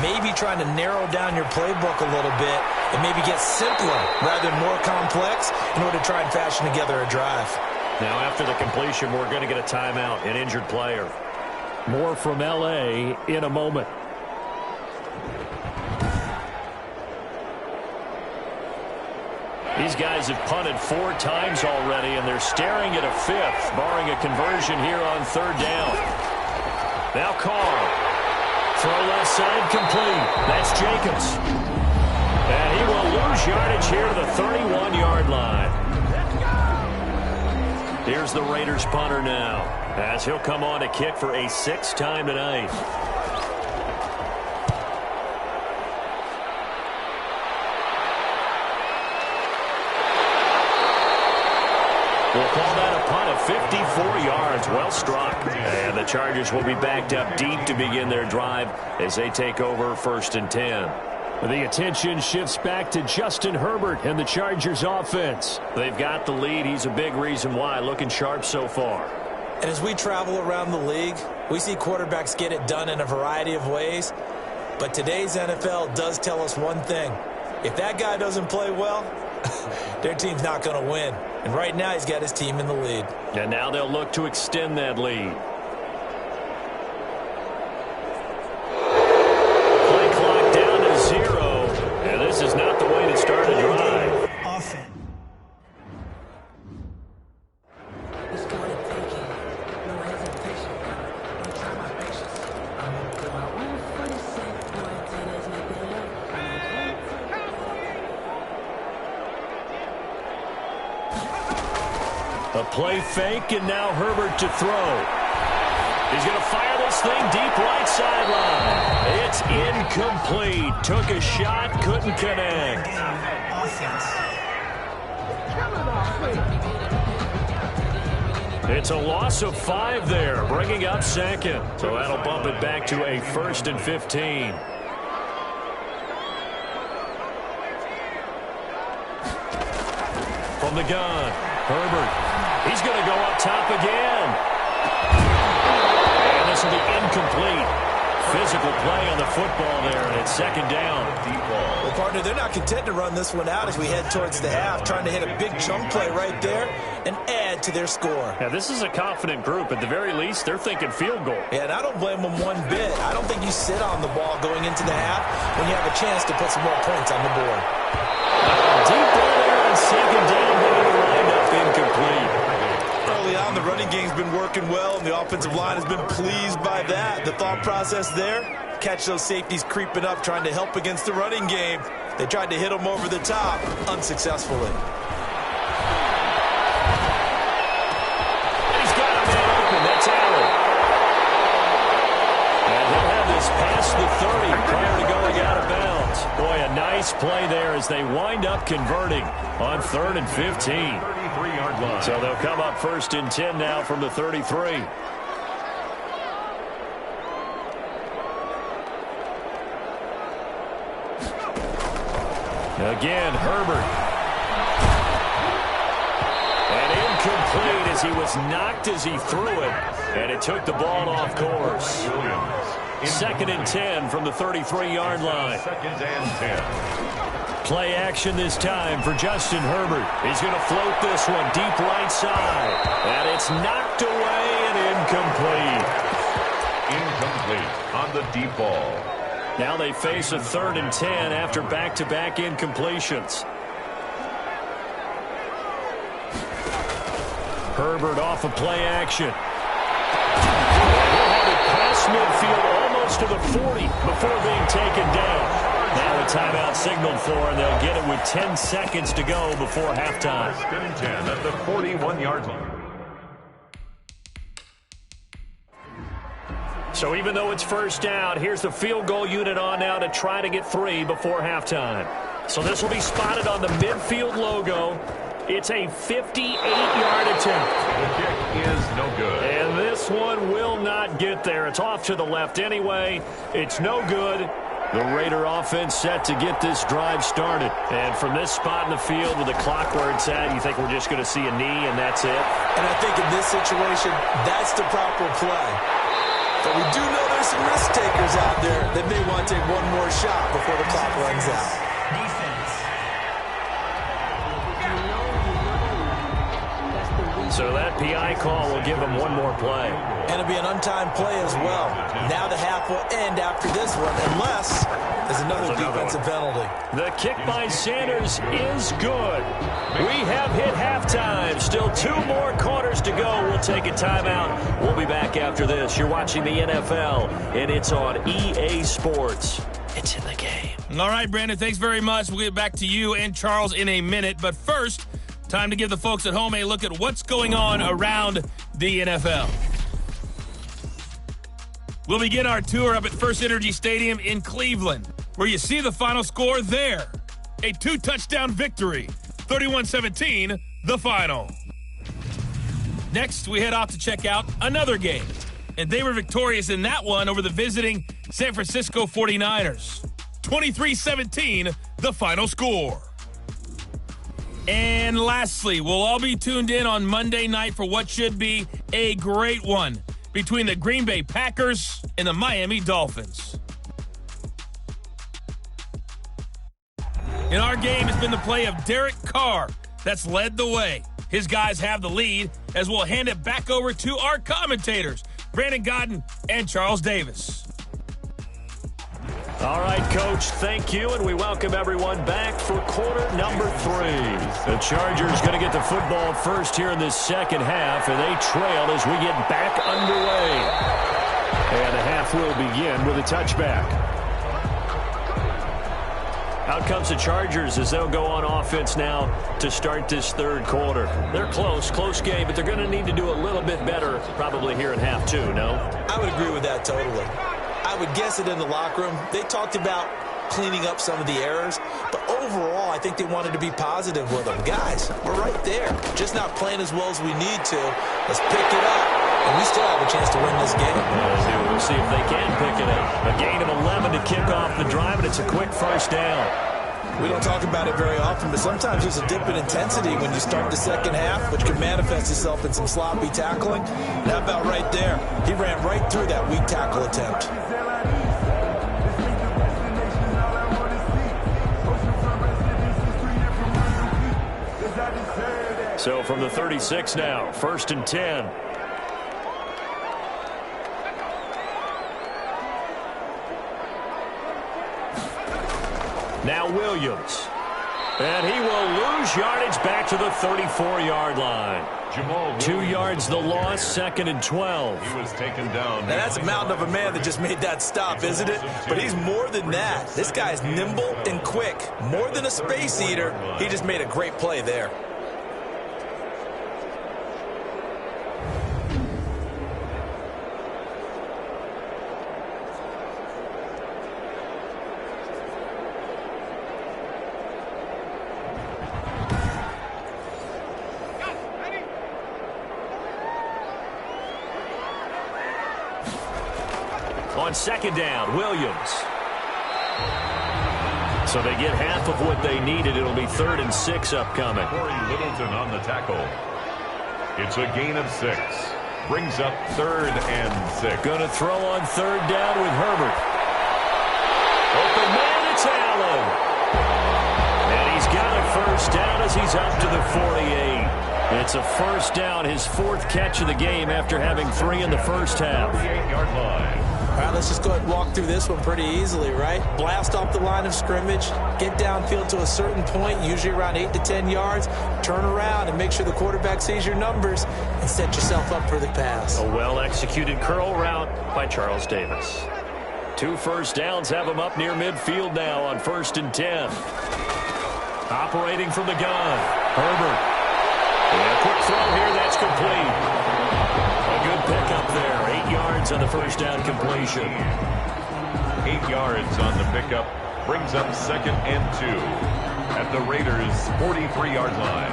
Maybe trying to narrow down your playbook a little bit and maybe get simpler rather than more complex in order to try and fashion together a drive.
Now after the completion, we're going to get a timeout, an injured player. More from L.A. in a moment. These guys have punted 4 times already, and they're staring at a 5th, barring a conversion here on 3rd down. Now Carr. Throw left side complete. That's Jacobs. And he will lose yardage here to the 31-yard line. Here's the Raiders punter now, as he'll come on to kick for a 6th time tonight. We'll call that a punt of 54 yards. Well struck. And the Chargers will be backed up deep to begin their drive as they take over 1st and 10. The attention shifts back to Justin Herbert and the Chargers offense. They've got the lead. He's a big reason why. Looking sharp so far.
And as we travel around the league, we see quarterbacks get it done in a variety of ways. But today's NFL does tell us one thing. If that guy doesn't play well, their team's not going to win. And right now he's got his team in the lead.
And now they'll look to extend that lead. Play clock down to 0. And this is not the way to start a drive.
Offense. Let's go ahead and take it. No hesitation. Don't try my patience. I'm going to go out 147. Boy, I tell you, there's nothing left.
A play fake, and now Herbert to throw. He's going to fire this thing deep right sideline. It's incomplete. Took a shot, couldn't connect. It's a loss of 5 there, bringing up 2nd. So that'll bump it back to a 1st and 15. from the gun. Herbert, he's going to go up top again. And this will be incomplete. Physical play on the football there, and it's second down.
Well, partner, they're not content to run this one out as we head towards the half, trying to hit a big chunk play right there and add to their score.
Yeah, this is a confident group. At the very least, they're thinking field goal.
Yeah, and I don't blame them one bit. I don't think you sit on the ball going into the half when you have a chance to put some more points on the board.
Deep ball there on second down, but it'll wind up incomplete.
Early on, the running game's been working well, and the offensive line has been pleased by that. The thought process there, catch those safeties creeping up, trying to help against the running game. They tried to hit them over the top, unsuccessfully.
He's got a man open. That's Allen. And he'll have this past the 30 prior to going out of bounds. Boy, a nice play there as they wind up converting on 3rd and 15.
33-yard line.
So they'll come up 1st and 10 now from the 33. Again, Herbert. And incomplete as he was knocked as he threw it. And it took the ball off course. 2nd and 10 from the 33-yard line.
2nd and 10.
Play action this time for Justin Herbert. He's going to float this one deep right side. And it's knocked away and incomplete.
Incomplete on the deep ball.
Now they face a 3rd and 10 after back-to-back incompletions. Herbert off of play action. He'll have it past midfield almost to the 40 before being taken down. Now a timeout signaled for, and they'll get it with 10 seconds to go before halftime.
1st and 10 at the 41-yard line.
So even though it's first down, here's the field goal unit on now to try to get 3 before halftime. So this will be spotted on the midfield logo. It's a 58-yard attempt.
The kick is no good.
And this one will not get there. It's off to the left anyway. It's no good. The Raider offense set to get this drive started. And from this spot in the field with the clock where it's at, you think we're just going to see a knee and that's it?
And I think in this situation, that's the proper play. But we do know there's some risk takers out there that may want to take one more shot before the clock runs out.
So that PI call will give them one more play.
And it'll be an untimed play as well. Now the half will end after this one, unless there's another defensive penalty.
The kick by Sanders is good. We have hit halftime. Still 2 more quarters to go. We'll take a timeout. We'll be back after this. You're watching the NFL, and it's on EA Sports. It's in the game.
All right, Brandon, thanks very much. We'll get back to you and Charles in a minute. But first, time to give the folks at home a look at what's going on around the NFL. We'll begin our tour up at First Energy Stadium in Cleveland, where you see the final score there. A 2-touchdown victory. 31-17, the final. Next, we head off to check out another game. And they were victorious in that one over the visiting San Francisco 49ers. 23-17, the final score. And lastly, we'll all be tuned in on Monday night for what should be a great one between the Green Bay Packers and the Miami Dolphins. In our game has been the play of Derek Carr that's led the way. His guys have the lead as we'll hand it back over to our commentators, Brandon Godden and Charles Davis.
All right, Coach, thank you, and we welcome everyone back for quarter number 3. The Chargers going to get the football first here in this second half, and they trail as we get back underway. And the half will begin with a touchback. Out comes the Chargers as they'll go on offense now to start this third quarter. They're close game, but they're going to need to do a little bit better probably here in half 2, no?
I would agree with that totally. I would guess it in the locker room. They talked about cleaning up some of the errors, but overall, I think they wanted to be positive with them. Guys, we're right there. Just not playing as well as we need to. Let's pick it up, and we still have a chance to win this game.
We'll see if they can pick it up. A gain of 11 to kick off the drive, and it's a quick first down.
We don't talk about it very often, but sometimes there's a dip in intensity when you start the second half, which can manifest itself in some sloppy tackling. And how about right there? He ran right through that weak tackle attempt.
So from the 36 now, 1st and 10. Now Williams. And he will lose yardage back to the 34-yard line. 2 yards the loss, 2nd and 12.
He was taken down.
Now that's a mountain of a man that just made that stop, isn't it? But he's more than that. This guy's nimble and quick. More than a space eater, he just made a great play there.
On 2nd down, Williams. So they get half of what they needed. It'll be 3rd and 6 upcoming.
Corey Littleton on the tackle. It's a gain of 6. Brings up 3rd and 6.
Going to throw on 3rd down with Herbert. Open man, it's Allen. And he's got a 1st down as he's up to the 48. It's a 1st down, his 4th catch of the game after having 3 in the first half.
48-yard line.
All right, let's just go ahead and walk through this one pretty easily, right? Blast off the line of scrimmage, get downfield to a certain point, usually around 8 to 10 yards, turn around and make sure the quarterback sees your numbers and set yourself up for the pass.
A well-executed curl route by Charles Davis. 2 first downs have him up near midfield now on 1st and 10. Operating from the gun, Herbert. And a quick throw here, that's complete. A good pickup there, 8 yards on the 1st down completion.
8 yards on the pickup. Brings up 2nd and 2 at the Raiders' 43-yard line.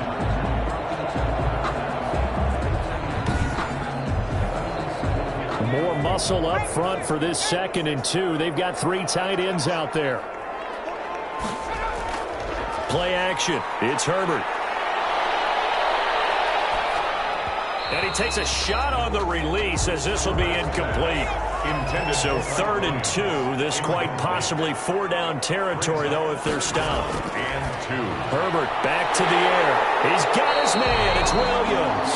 More muscle up front for this 2nd and 2. They've got 3 tight ends out there. Play action. It's Herbert. And he takes a shot on the release as this will be incomplete.
Intended.
So 3rd and 2. This quite possibly 4-down territory, though, if they're stopped.
And 2.
Herbert back to the air. He's got his man. It's Williams.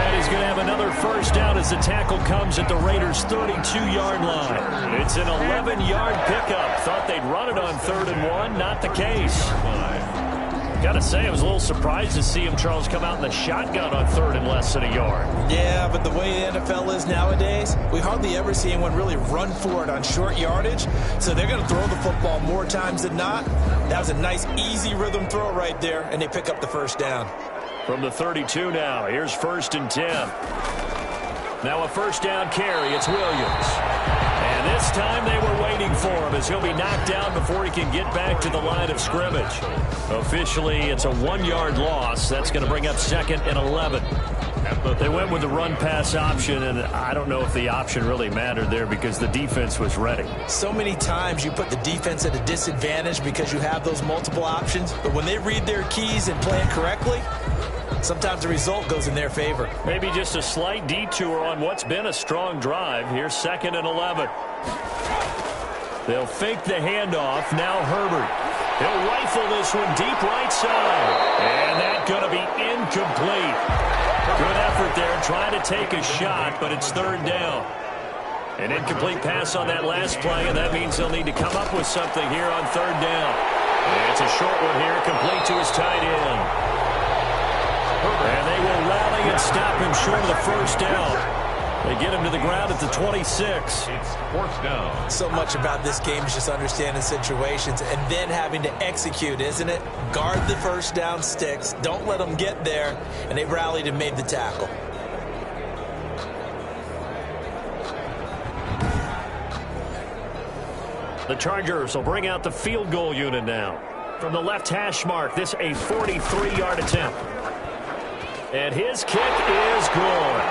And he's going to have another 1st down as the tackle comes at the Raiders' 32-yard line. It's an 11-yard pickup. Thought they'd run it on 3rd and 1. Not the case. Got to say, I was a little surprised to see him, Charles, come out in the shotgun on 3rd and less than a yard.
Yeah, but the way the NFL is nowadays, we hardly ever see anyone really run for it on short yardage. So they're going to throw the football more times than not. That was a nice, easy rhythm throw right there, and they pick up the 1st down.
From the 32 now, here's 1st and 10. Now a 1st down carry, it's Williams. And this time they were waiting for him as he'll be knocked down before he can get back to the line of scrimmage. Officially, it's a 1-yard loss. That's going to bring up 2nd and 11. They went with the run-pass option, and I don't know if the option really mattered there because the defense was ready.
So many times you put the defense at a disadvantage because you have those multiple options, but when they read their keys and play it correctly, sometimes the result goes in their favor.
Maybe just a slight detour on what's been a strong drive. Here's 2nd and 11. They'll fake the handoff. Now Herbert. He'll rifle this one deep right side. And that's going to be incomplete. Good effort there trying to take a shot, but it's 3rd down. An incomplete pass on that last play, and that means they'll need to come up with something here on 3rd down. And it's a short one here, complete to his tight end. And they will rally and stop him short of the 1st down. They get him to the ground at the 26.
It's 4th down.
So much about this game is just understanding situations and then having to execute, isn't it? Guard the 1st down sticks. Don't let them get there. And they rallied and made the tackle.
The Chargers will bring out the field goal unit now. From the left hash mark, this a 43-yard attempt. And his kick is good.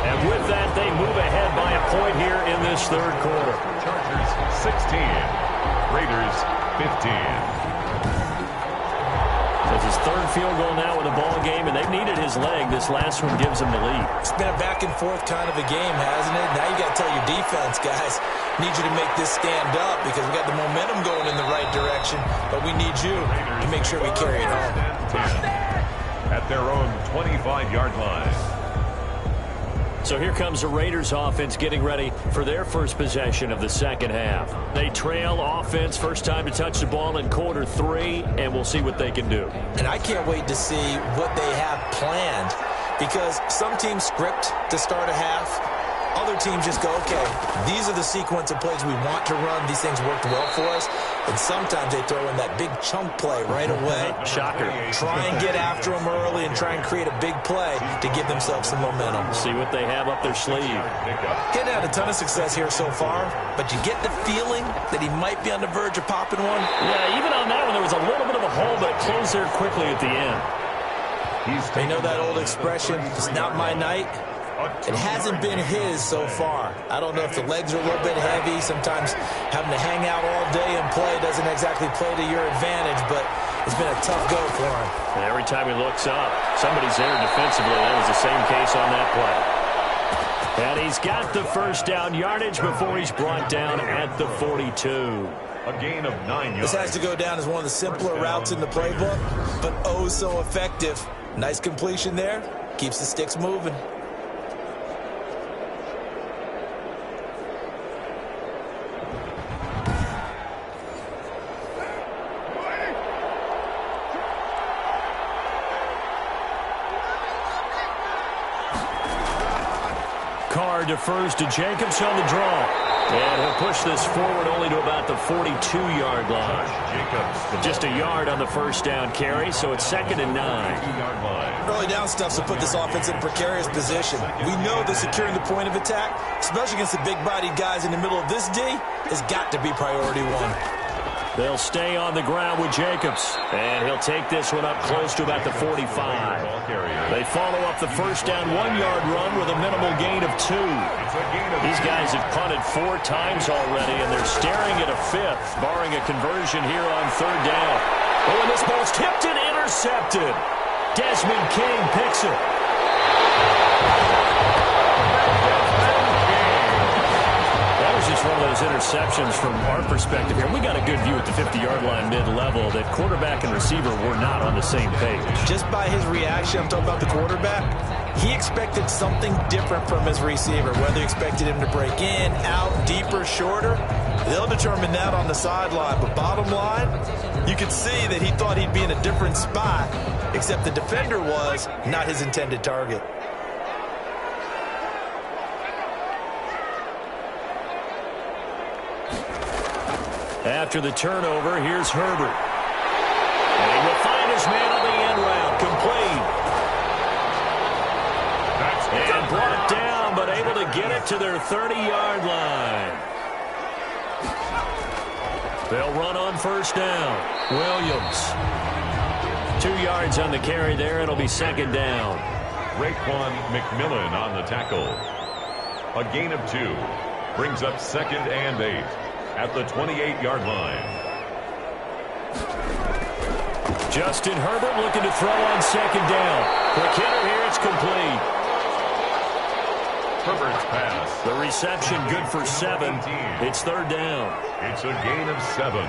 And with that, they move ahead by a point here in this 3rd quarter.
Chargers 16, Raiders 15.
That's his third field goal now in the ball game, and they've needed his leg. This last one gives them the lead.
It's been a back-and-forth kind of a game, hasn't it? Now you got to tell your defense, guys, need you to make this stand up because we got the momentum going in the right direction, but we need you to make sure we carry it home.
At their own 25-yard line.
So here comes the Raiders offense getting ready for their first possession of the second half. They trail offense, first time to touch the ball in quarter 3, and we'll see what they can do.
And I can't wait to see what they have planned because some teams script to start a half. Other teams just go, okay, these are the sequence of plays we want to run. These things worked well for us. And sometimes they throw in that big chunk play right away.
Shocker.
Try and get after them early and try and create a big play to give themselves some momentum.
See what they have up their sleeve.
Getting had a ton of success here so far, but you get the feeling that he might be on the verge of popping one.
Yeah, even on that one, there was a little bit of a hole, but it closed there quickly at the end.
They know that old expression, it's not my night. It hasn't been his so far. I don't know if the legs are a little bit heavy. Sometimes having to hang out all day and play doesn't exactly play to your advantage, but it's been a tough go for him.
And every time he looks up, somebody's there defensively. That was the same case on that play. And he's got the first down yardage before he's brought down at the 42.
A gain of 9 yards.
This has to go down as one of the simpler routes in the playbook, but oh so effective. Nice completion there. Keeps the sticks moving.
Carr defers to Jacobs on the draw. And he'll push this forward only to about the 42-yard line.
Jacobs.
Just a yard on the first down carry, so it's 2nd and 9.
Early down stuff's to put this offense in a precarious position. We know that securing the point of attack, especially against the big-bodied guys in the middle of this D, has got to be priority one.
They'll stay on the ground with Jacobs. And he'll take this one up close to about the 45. They follow up the first down 1-yard run with a minimal gain of 2. These guys have punted 4 times already, and they're staring at a 5th, barring a conversion here on 3rd down. Oh, and this ball's tipped and intercepted. Desmond King picks it. Just one of those interceptions from our perspective here. We got a good view at the 50-yard line mid-level that quarterback and receiver were not on the same page.
Just by his reaction, I'm talking about the quarterback, he expected something different from his receiver, whether he expected him to break in, out, deeper, shorter. They'll determine that on the sideline. But bottom line, you could see that he thought he'd be in a different spot, except the defender was not his intended target.
After the turnover, here's Herbert. And he will find his man on the end round, complete. And brought down, but able to get it to their 30-yard line. They'll run on first down. Williams. 2 yards on the carry there. It'll be 2nd down.
Raekwon McMillan on the tackle. A gain of 2. Brings up 2nd and 8. At the 28-yard line.
Justin Herbert looking to throw on 2nd down. Quick hitter here, it's complete.
Herbert's pass.
The reception good for 7. It's 3rd down.
It's a gain of 7.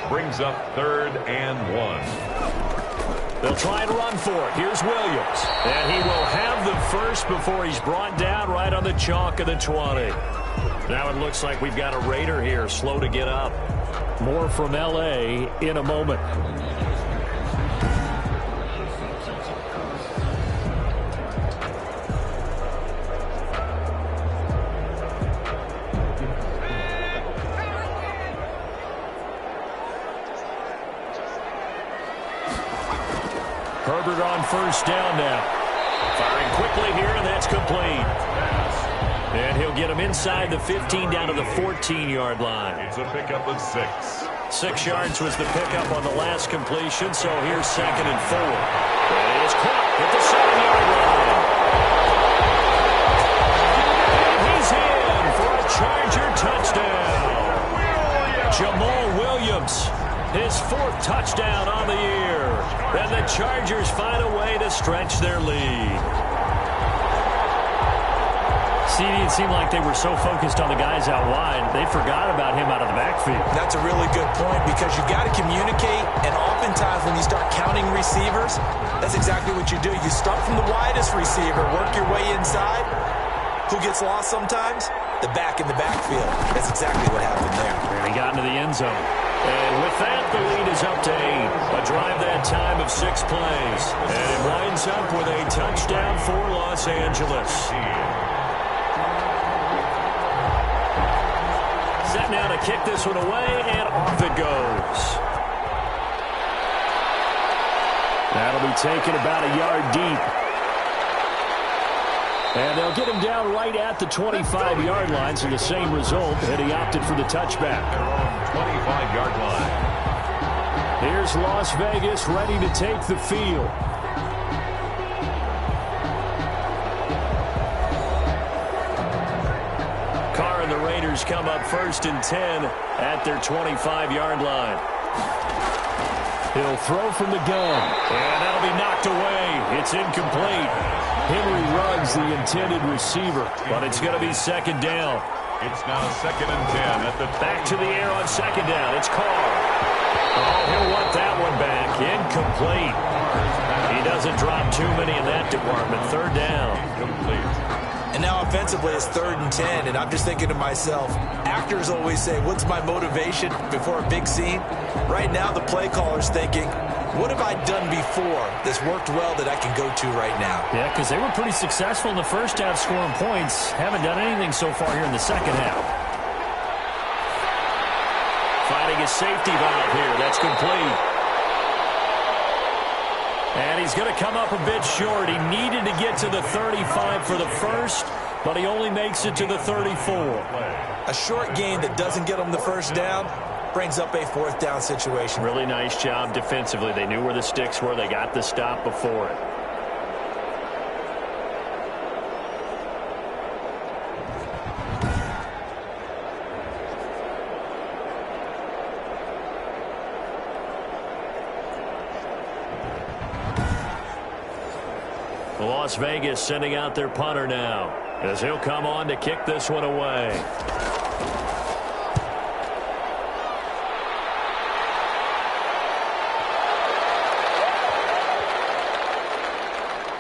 Brings up 3rd and 1.
They'll try and run for it. Here's Williams. And he will have the first before he's brought down right on the chalk of the 20. Now it looks like we've got a Raider here, slow to get up. More from L.A. in a moment. Herbert on first down now. Firing quickly here, and that's complete. And he'll get him inside the 15 down to the 14-yard line.
It's a pickup of 6.
6 yards was the pickup on the last completion, so here's 2nd and 4. And it is caught at the 7-yard line. And he's in for a Charger touchdown. Jamal Williams attempts. His 4th touchdown on the year. And the Chargers find a way to stretch their lead.
CD, it seemed like they were so focused on the guys out wide, they forgot about him out of the backfield.
That's a really good point because you got to communicate, and oftentimes when you start counting receivers, that's exactly what you do. You start from the widest receiver, work your way inside. Who gets lost sometimes? The back in the backfield. That's exactly what happened there.
And he got into the end zone.
And with that, the lead is up to 8. A drive that time of 6 plays. And it winds up with a touchdown for Los Angeles. Set now to kick this one away, and off it goes. That'll be taken about a yard deep. And they'll get him down right at the 25-yard line, so the same result, and he opted for the touchback.
Their own 25-yard line.
Here's Las Vegas ready to take the field. Carr and the Raiders come up 1st and 10 at their 25-yard line. He'll throw from the gun, and that'll be knocked away. It's incomplete. Henry Ruggs, the intended receiver, but it's going to be 2nd down.
It's now 2nd and 10 at the
back to the air on 2nd down. It's Carr. Oh, he'll want that one back. Incomplete. He doesn't drop too many in that department. 3rd down.
Incomplete.
And now offensively it's 3rd and 10, and I'm just thinking to myself, actors always say, what's my motivation before a big scene? Right now the play caller's thinking, what have I done before that's worked well that I can go to right now?
Yeah, because they were pretty successful in the first half scoring points. Haven't done anything so far here in the second half.
Finding a safety valve here. That's complete. And he's going to come up a bit short. He needed to get to the 35 for the first, but he only makes it to the 34.
A short gain that doesn't get him the first down brings up a 4th down situation.
Really nice job defensively. They knew where the sticks were. They got the stop before it. Las Vegas sending out their punter now as he'll come on to kick this one away.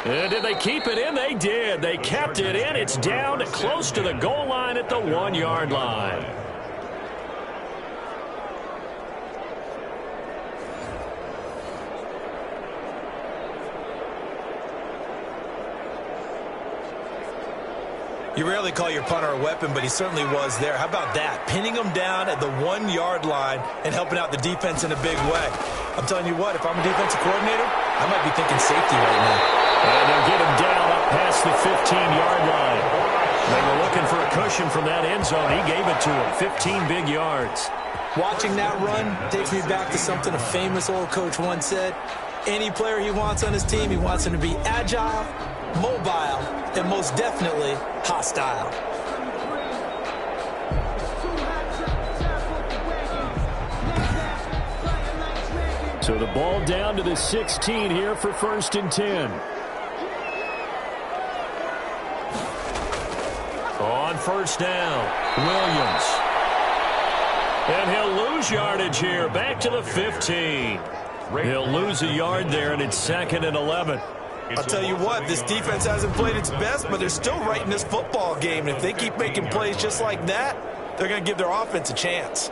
And did they keep it in? They did. They kept it in. It's down close to the goal line at the 1-yard line.
You rarely call your punter a weapon, but he certainly was there. How about that? Pinning him down at the 1-yard line and helping out the defense in a big way. I'm telling you what, if I'm a defensive coordinator, I might be thinking safety right now.
And they'll get him down up past the 15-yard line. They were looking for a cushion from that end zone. He gave it to him. 15 big yards.
Watching that run takes me back to something a famous old coach once said. Any player he wants on his team, he wants him to be agile, mobile, and most definitely hostile.
So the ball down to the 16 here for 1st and 10. On 1st down, Williams. And he'll lose yardage here, back to the 15. He'll lose a yard there, and it's 2nd and 11.
I'll tell you what, this defense hasn't played its best, but they're still right in this football game. And if they keep making plays just like that, they're going to give their offense a chance.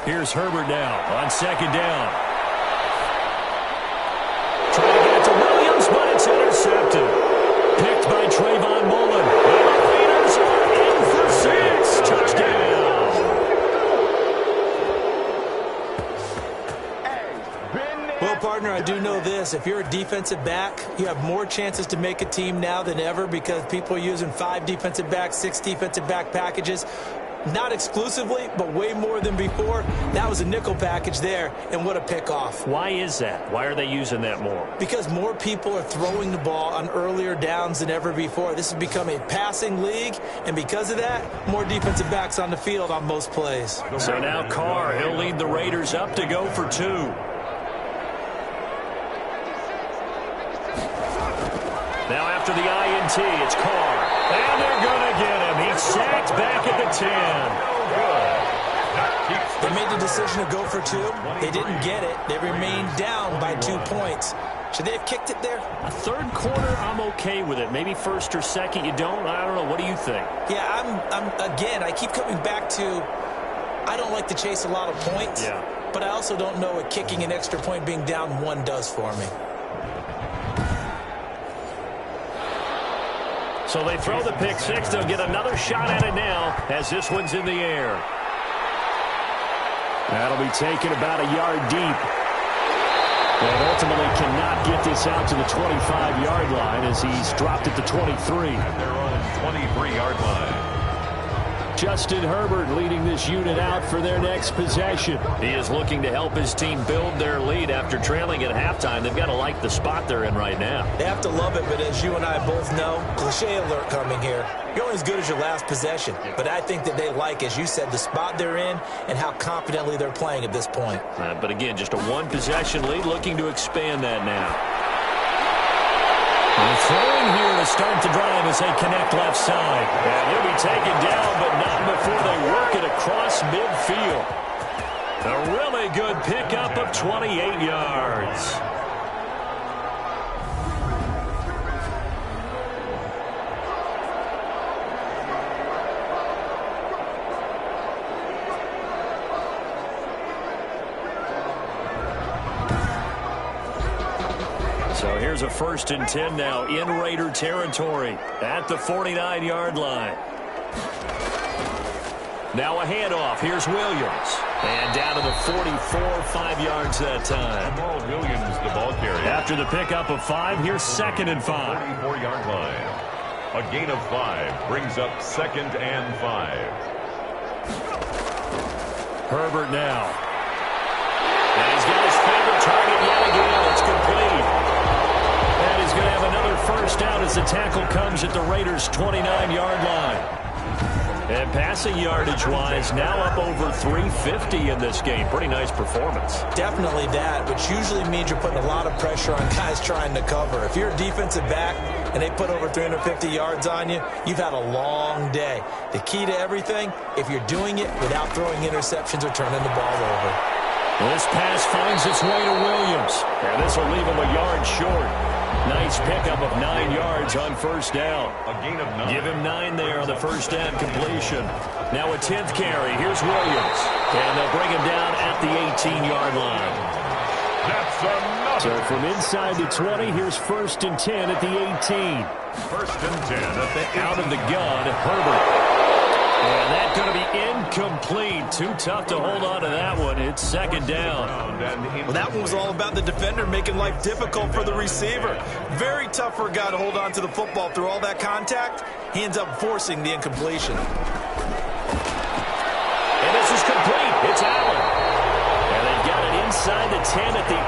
Here's Herbert now on 2nd down. Trying to get it to Williams, but it's intercepted. Picked by Trayvon Mullen. And the Raiders are in for 6. Touchdown.
Well, partner, I do know this. If you're a defensive back, you have more chances to make a team now than ever because people are using 5 defensive backs, 6 defensive back packages. Not exclusively, but way more than before. That was a nickel package there, and what a pickoff.
Why is that? Why are they using that more?
Because more people are throwing the ball on earlier downs than ever before. This has become a passing league, and because of that, more defensive backs on the field on most plays.
So now Carr, he'll lead the Raiders up to go for 2. Now after the INT, it's Carr. And they're going to get him. He's sacked back at the 10.
They made the decision to go for 2. They didn't get it. They remained down by 2 points. Should they have kicked it there?
A third quarter, I'm okay with it. Maybe first or second, you don't. I don't know. What do you think?
Yeah, again, I keep coming back to I don't like to chase a lot of points.
Yeah.
But I also don't know what kicking an extra point being down 1 does for me.
So they throw the pick 6. They'll get another shot at it now as this one's in the air. That'll be taken about a yard deep. And ultimately cannot get this out to the 25-yard line as he's dropped at the 23.
At their own 23-yard line.
Justin Herbert leading this unit out for their next possession.
He is looking to help his team build their lead after trailing at halftime. They've got to like the spot they're in right now.
They have to love it, but as you and I both know, cliche alert coming here. You're only as good as your last possession. But I think that they like, as you said, the spot they're in and how confidently they're playing at this point.
But again, just a 1-possession lead, looking to expand that now.
And throwing here to start the drive as they connect left side.
And he'll be taken down, but not before they work it across midfield. A really good pickup of 28 yards. So here's a 1st and 10 now in Raider territory at the 49-yard line. Now a handoff. Here's Williams. And down to the 44, 5 yards that time.
Jamal Williams, the ball carrier.
After the pickup of 5, here's 2nd and 5.
44-yard line. A gain of 5 brings up 2nd and 5.
Herbert now.
And he's got his favorite target yet again. It's complete.
And he's going to have another 1st down as the tackle comes at the Raiders' 29-yard line. And passing yardage-wise, now up over 350 in this game. Pretty nice performance.
Definitely that, which usually means you're putting a lot of pressure on guys trying to cover. If you're a defensive back and they put over 350 yards on you, you've had a long day. The key to everything, if you're doing it without throwing interceptions or turning the ball over.
This pass finds its way to Williams.
And this will leave him a yard short. Nice pickup of 9 yards on 1st down.
A gain of 9.
Give him 9 there on the 1st down completion. Now a 10th carry. Here's Williams. And they'll bring him down at the 18-yard line.
That's enough.
So from inside the 20, here's 1st and 10 at the 18.
1st and 10 at the
Out of the gun, Herbert. And that's going to be incomplete. Too tough to hold on to that one. It's 2nd down.
Well, that one was all about the defender making life difficult for the receiver. Very tough for a guy to hold on to the football through all that contact. He ends up forcing the incompletion.
And this is complete. It's Allen. And they've got it inside the 10 at the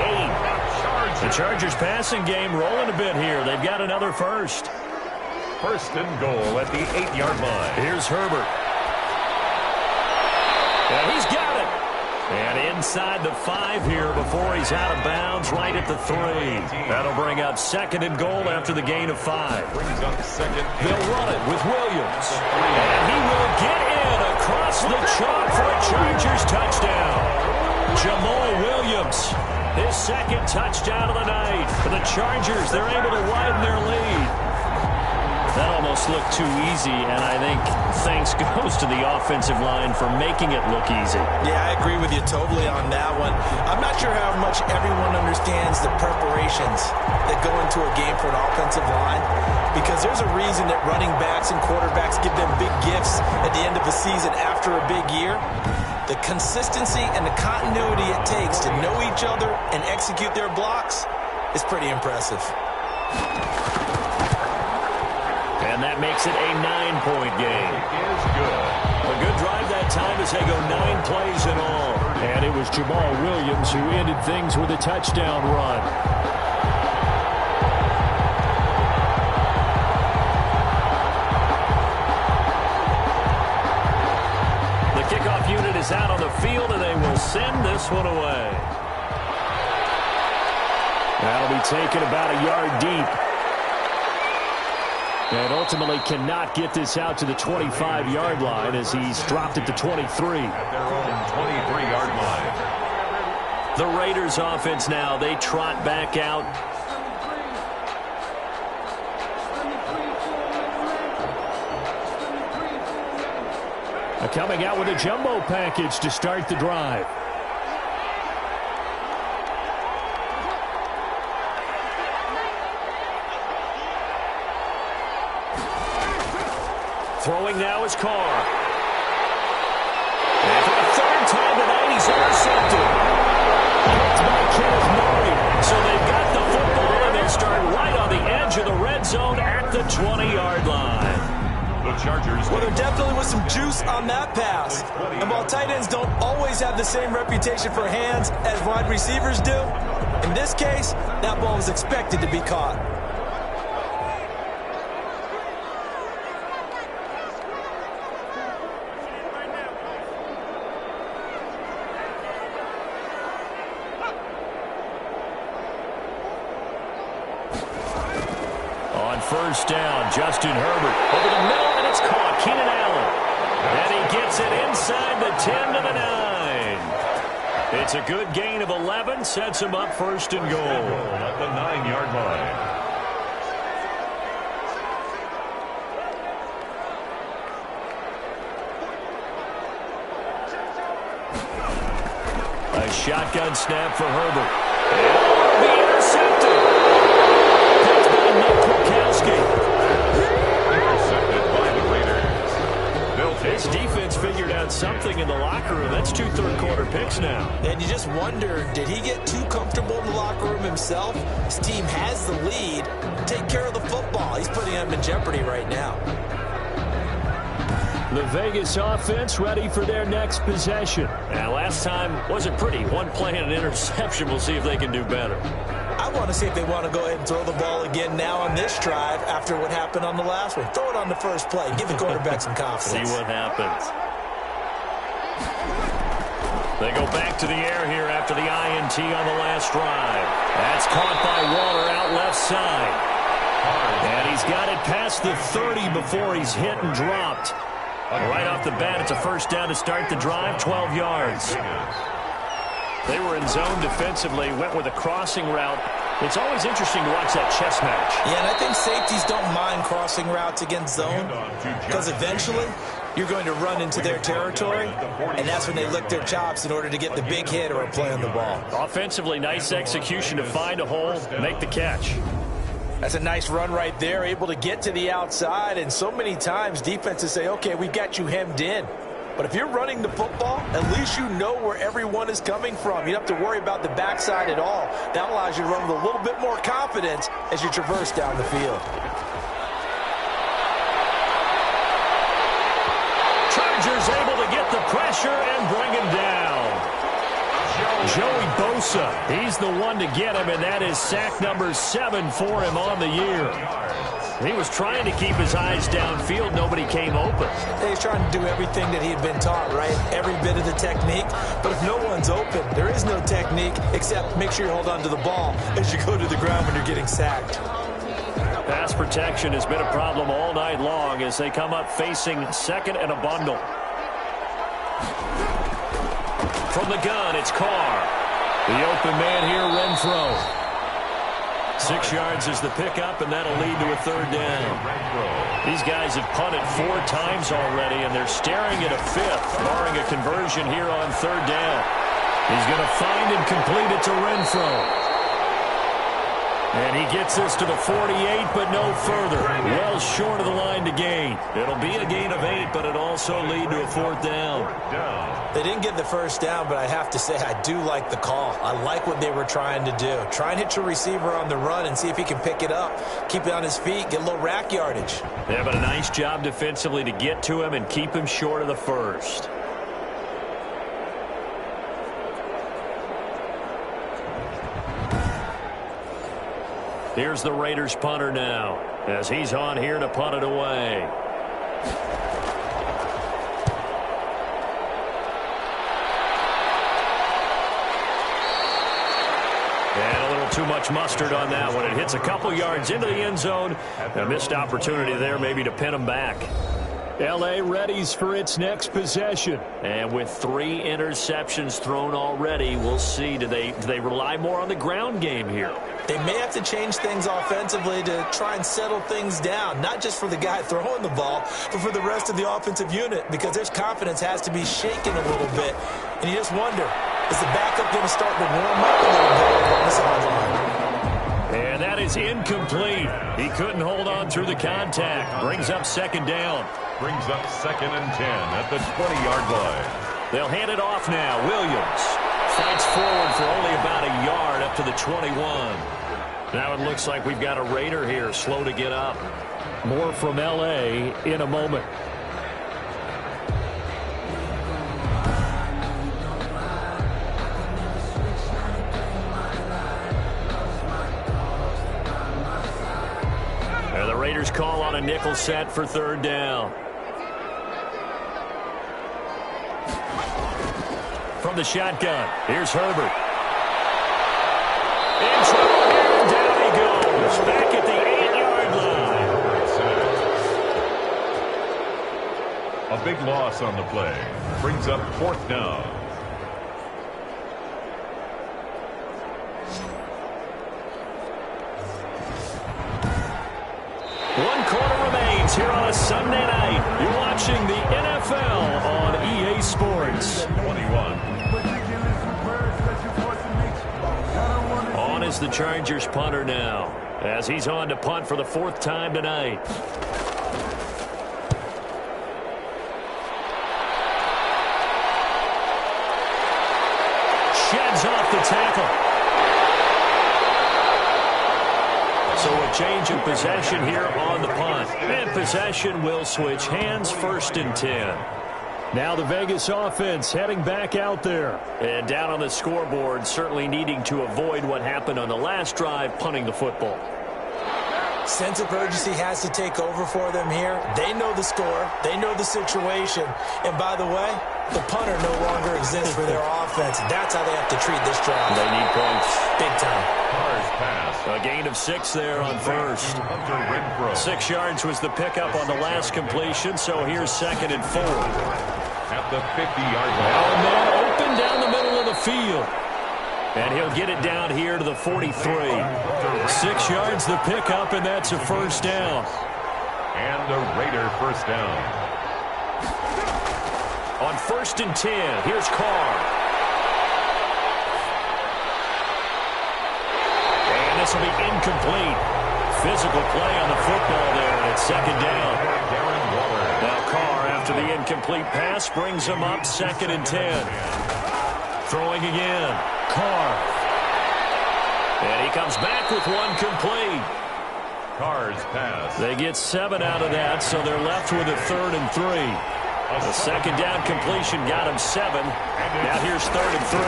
8.
The Chargers passing game rolling a bit here. They've got another 1st.
1st and goal at the 8-yard line.
Here's Herbert.
And he's got it. And inside the 5 here before he's out of bounds, right at the 3. That'll bring up 2nd and goal after the gain of 5.
Brings up 2nd.
They'll run it with Williams. And he will get in across the chalk for a Chargers touchdown. Jamal Williams, his 2nd touchdown of the night. For the Chargers, they're able to widen their lead. That almost looked too easy, and I think thanks goes to the offensive line for making it look easy.
Yeah, I agree with you totally on that one. I'm not sure how much everyone understands the preparations that go into a game for an offensive line, because there's a reason that running backs and quarterbacks give them big gifts at the end of a season after a big year. The consistency and the continuity it takes to know each other and execute their blocks is pretty impressive.
And that makes it a 9-point game.
Is good.
A good drive that time as they go 9 plays in all.
And it was Jamal Williams who ended things with a touchdown run.
The kickoff unit is out on the field, and they will send this one away.
That'll be taken about a yard deep. And ultimately cannot get this out to the 25-yard line as he's dropped it to 23.
At their own 23-yard line.
The Raiders offense now, they trot back out.
Coming out with a jumbo package to start the drive.
Throwing now is Carr. And for the third time tonight, he's intercepted. Picked by Kenneth Murray. So they've got the football, and they'll start right on the edge of the red zone at the 20-yard line.
The Chargers.
Well, there definitely was some juice on that pass. And while tight ends don't always have the same reputation for hands as wide receivers do, in this case, that ball was expected to be caught.
First down, Justin Herbert over the middle, and it's caught. Keenan Allen. And he gets it inside the 10 to the 9. It's a good gain of 11, sets him up first and goal.
At the 9-yard line.
A shotgun snap for Herbert. And be intercepted.
Intercepted by the Raiders.
This defense figured out something in the locker room. That's 2 third-quarter picks now.
And you just wonder, did he get too comfortable in the locker room himself? His team has the lead. Take care of the football. He's putting them in jeopardy right now.
The Vegas offense ready for their next possession.
Now, last time wasn't pretty. One play and an interception. We'll see if they can do better.
I want to see if they want to go ahead and throw the ball again now on this drive after what happened on the last one. Throw it on the first play. Give the quarterback some confidence.
See what happens. They go back to the air here after the INT on the last drive. That's caught by Waller out left side. And he's got it past the 30 before he's hit and dropped. Right off the bat, it's a first down to start the drive, 12 yards. They were in zone defensively, went with a crossing route. It's always interesting to watch that chess match.
Yeah, and I think safeties don't mind crossing routes against zone because eventually you're going to run into their territory, and that's when they lick their chops in order to get the big hit or a play on the ball.
Offensively, nice execution to find a hole, make the catch.
That's a nice run right there, able to get to the outside, and so many times defenses say, okay, we've got you hemmed in. But if you're running the football, at least you know where everyone is coming from. You don't have to worry about the backside at all. That allows you to run with a little bit more confidence as you traverse down the field.
Chargers able to get the pressure and bring him down. Joey Bosa, he's the one to get him, and that is sack number 7 for him on the year. He was trying to keep his eyes downfield. Nobody came open.
He's trying to do everything that he had been taught, right? Every bit of the technique. But if no one's open, there is no technique except make sure you hold on to the ball as you go to the ground when you're getting sacked.
Pass protection has been a problem all night long as they come up facing second and a bundle. From the gun, it's Carr. The open man here, Renfro. 6 yards is the pickup, and that'll lead to a third down. These guys have punted 4 times already, and they're staring at a 5th, barring a conversion here on third down. He's going to find and complete it to Renfro.
And he gets this to the 48, but no further. Well short of the line to gain. It'll be a gain of 8, but it also lead to a 4th down.
They didn't get the first down, but I have to say I do like the call. I like what they were trying to do. Try and hit your receiver on the run and see if he can pick it up. Keep it on his feet, get a little rack yardage.
Yeah, but a nice job defensively to get to him and keep him short of the first. Here's the Raiders punter now, as he's on here to punt it away. And a little too much mustard on that one. It hits a couple yards into the end zone. A missed opportunity there maybe to pin him back. L.A. readies for its next possession. And with 3 interceptions thrown already, we'll see. Do they rely more on the ground game here?
They may have to change things offensively to try and settle things down, not just for the guy throwing the ball, but for the rest of the offensive unit, because their confidence has to be shaken a little bit. And you just wonder, is the backup going to start to warm up a little bit on the sideline?
And that is incomplete. He couldn't hold on through the contact. Brings up 2nd down.
Brings up 2nd and 10 at the 20-yard line.
They'll hand it off now. Williams fights forward for only about a yard up to the 21. Now it looks like we've got a Raider here, slow to get up. More from L.A. in a moment. And the Raiders call on a nickel set for 3rd down. From the shotgun, here's Herbert. In trouble here, and down he goes. Back at the 8-yard line.
A big loss on the play. Brings up 4th down.
One quarter remains here on a Sunday night. You're watching the NFL on EA Sports.
21.
On is the Chargers punter now, as he's on to punt for the 4th time tonight. Sheds off the tackle. So a change of possession here on the punt. And possession will switch hands, 1st and 10. Now the Vegas offense heading back out there. And down on the scoreboard, certainly needing to avoid what happened on the last drive, punting the football.
Sense of urgency has to take over for them here. They know the score. They know the situation. And by the way, the punter no longer exists for their offense. That's how they have to treat this drive.
They need points.
Big time.
Carr's pass.
A gain of 6 there on 1st.
Hunter Renfrow.
6 yards was the pickup on the last completion, so here's 2nd and 4.
At the 50-yard line.
Oh, man, open down the middle of the field. And he'll get it down here to the 43. 6 yards the pickup, and that's a 1st down.
And a Raider 1st down.
On 1st and 10, here's Carr. And this will be incomplete. Physical play on the football there, and it's 2nd down. Now Carr, after the incomplete pass, brings him up 2nd and 10. Throwing again. Carr. And he comes back with one complete.
Carr's pass.
They get 7 out of that, so they're left with a 3rd and 3. The 2nd down completion got him 7. Now here's 3rd and 3.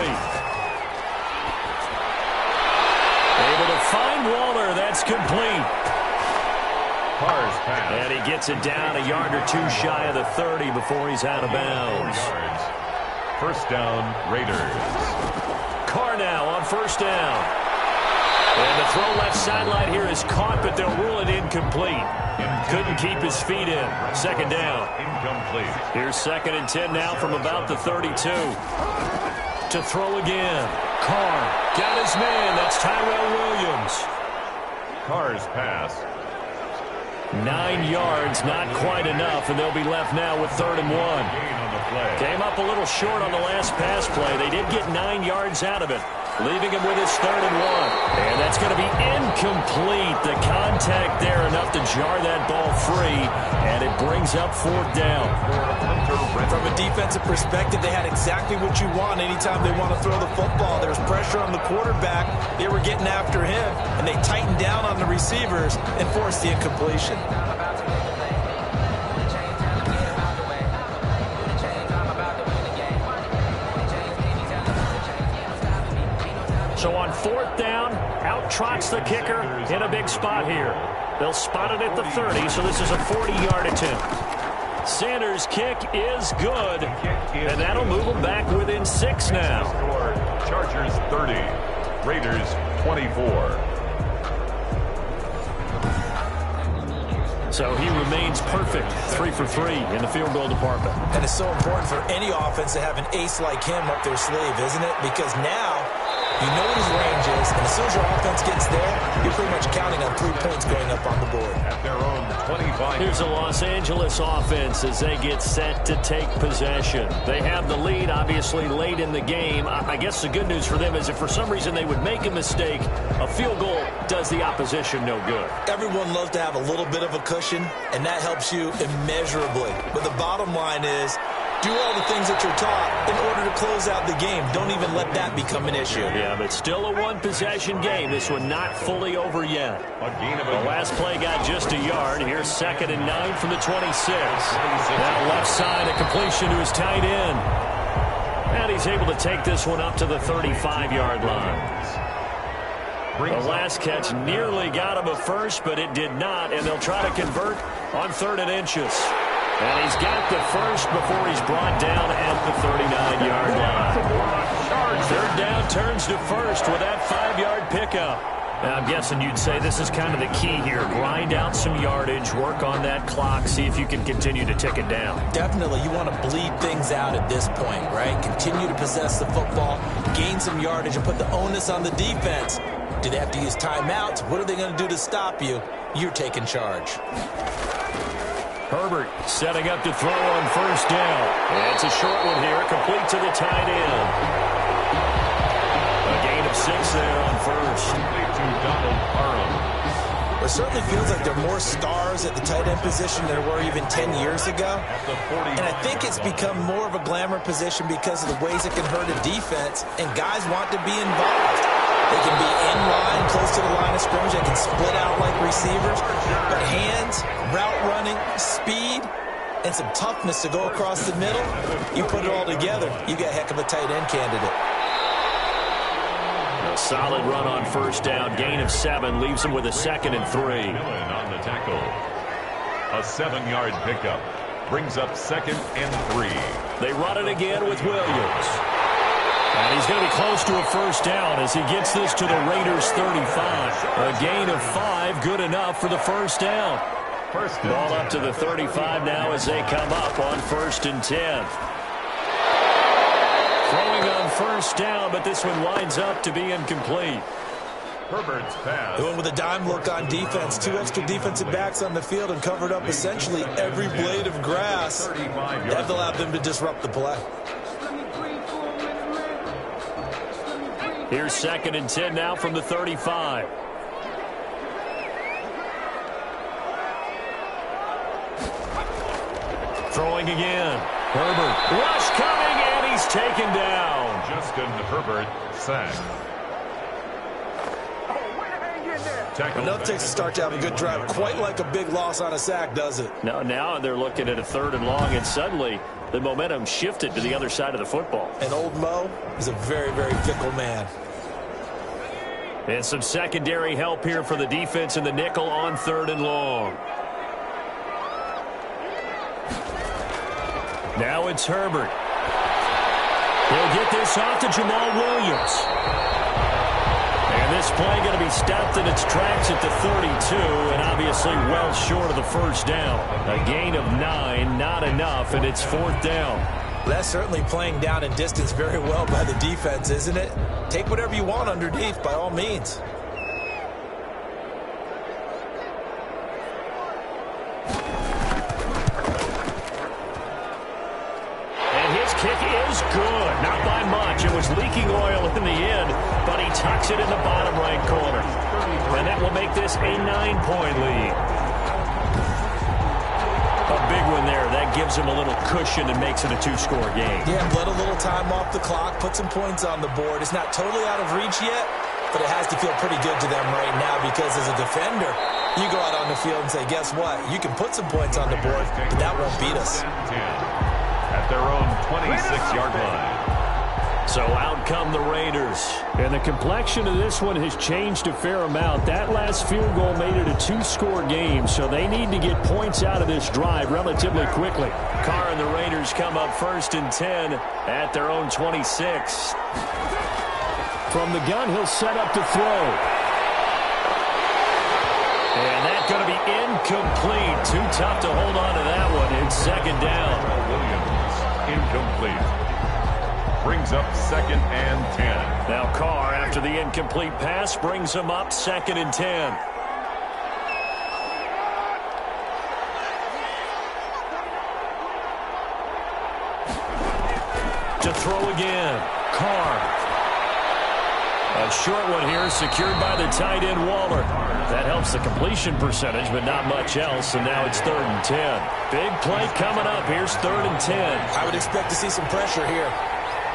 Able to find Waller. That's complete.
Carr's pass.
And he gets it down a yard or 2 shy of the 30 before he's out of bounds.
4 yards. 1st down, Raiders.
Carr now on 1st down. And the throw left sideline here is caught, but they'll rule it incomplete. Couldn't keep his feet in. 2nd down.
Incomplete.
Here's 2nd and 10 now from about the 32. To throw again. Carr got his man. That's Tyrell Williams.
Carr's pass.
9 yards, not quite enough, and they'll be left now with 3rd and 1.
Gain on the play.
Came up a little short on the last pass play. They did get 9 yards out of it. leaving him with his 3rd and 1. And that's going to be incomplete. The contact there enough to jar that ball free, and it brings up 4th down.
From a defensive perspective, they had exactly what you want anytime they want to throw the football. There was pressure on the quarterback. They were getting after him, and they tightened down on the receivers and forced the incompletion.
So on 4th down, out trots the kicker in a big spot here. They'll spot it at the 30, so this is a 40-yard attempt. Sanders' kick is good, and that'll move them back within 6 now.
Chargers 30, Raiders 24.
So he remains perfect, 3 for 3 in the field goal department.
And it's so important for any offense to have an ace like him up their sleeve, isn't it? Because now you know what his range is, and as soon as your offense gets there, you're pretty much counting on 3 points going up on the board.
At their own 25.
Here's a Los Angeles offense as they get set to take possession. They have the lead, obviously, late in the game. I guess the good news for them is if for some reason they would make a mistake, a field goal does the opposition no good.
Everyone loves to have a little bit of a cushion, and that helps you immeasurably. But the bottom line is, do all the things that you're taught in order to close out the game. Don't even let that become an issue.
Yeah, but still a 1-possession game. This one not fully over yet. The last play got just a yard. Here's 2nd and 9 from the 26. Now left side, a completion to his tight end. And he's able to take this one up to the 35-yard line. The last catch nearly got him a first, but it did not, and they'll try to convert on 3rd and inches. And he's got the first before he's brought down at the 39-yard line. 3rd down turns to first with that 5-yard pickup. Now, I'm guessing you'd say this is kind of the key here. Grind out some yardage, work on that clock, see if you can continue to tick it down.
Definitely, you want to bleed things out at this point, right? Continue to possess the football, gain some yardage, and put the onus on the defense. Do they have to use timeouts? What are they going to do to stop you? You're taking charge.
Herbert setting up to throw on 1st down. And it's a short one here, complete to the tight end. A gain of 6 there on 1st.
To Donald Parham.
It certainly feels like there are more stars at the tight end position than there were even 10 years ago. And I think it's become more of a glamour position because of the ways it can hurt a defense, and guys want to be involved. They can be in line, close to the line of scrimmage. They can split out like receivers. But hands, route running, speed, and some toughness to go across the middle, you put it all together, you got a heck of a tight end candidate.
A solid run on 1st down. Gain of 7 leaves him with a 2nd and 3.
McMillan on the tackle. A 7-yard pickup brings up 2nd and 3.
They run it again with Williams. And he's going to be close to a 1st down as he gets this to the Raiders' 35. A gain of 5, good enough for the 1st down. Ball up to the 35 now as they come up on 1st and 10. Throwing on 1st down, but this one winds up to be incomplete.
Herbert's pass.
Going with a dime look on defense. 2 extra defensive backs on the field and covered up essentially every blade of grass. That allowed them to disrupt the play.
Here's 2nd and 10 now from the 35. Throwing again. Herbert. Rush coming, and he's taken down.
Justin Herbert sacked.
Enough takes to start to have a good drive. Quite like a big loss on a sack, does it?
No, now they're looking at a 3rd and long, and suddenly the momentum shifted to the other side of the football.
And old Mo is a very, very fickle man.
And some secondary help here for the defense in the nickel on 3rd and long. Now it's Herbert. He'll get this off to Jamal Williams. And this play going to be stopped in its tracks at the 32, and obviously well short of the 1st down. A gain of 9, not enough, and it's 4th down.
That's certainly playing down in distance very well by the defense, isn't it? Take whatever you want underneath, by all means.
And his kick is
is good. Not by much. It was leaking oil in the end, but he tucks it in the bottom right corner. And that will make this a 9-point lead. A big one there. That gives him a little cushion and makes it a 2-score game.
Yeah, let a little time off the clock, put some points on the board. It's not totally out of reach yet, but it has to feel pretty good to them right now because as a defender, you go out on the field and say, guess what? You can put some points on the board, but that won't beat us.
At their own 26-yard line.
So out come the Raiders.
And the complexion of this one has changed a fair amount. That last field goal made it a 2-score game, so they need to get points out of this drive relatively quickly.
Carr and the Raiders come up 1st and 10 at their own 26.
From the gun, he'll set up to throw.
And that's going to be incomplete. Too tough to hold on to that one. It's 2nd down.
Williams, incomplete. Brings up 2nd and 10.
Now Carr, after the incomplete pass, brings him up 2nd and 10. To throw again. Carr. A short one here, secured by the tight end Waller. That helps the completion percentage, but not much else, and now it's 3rd and 10. Big play coming up. Here's 3rd and 10.
I would expect to see some pressure here.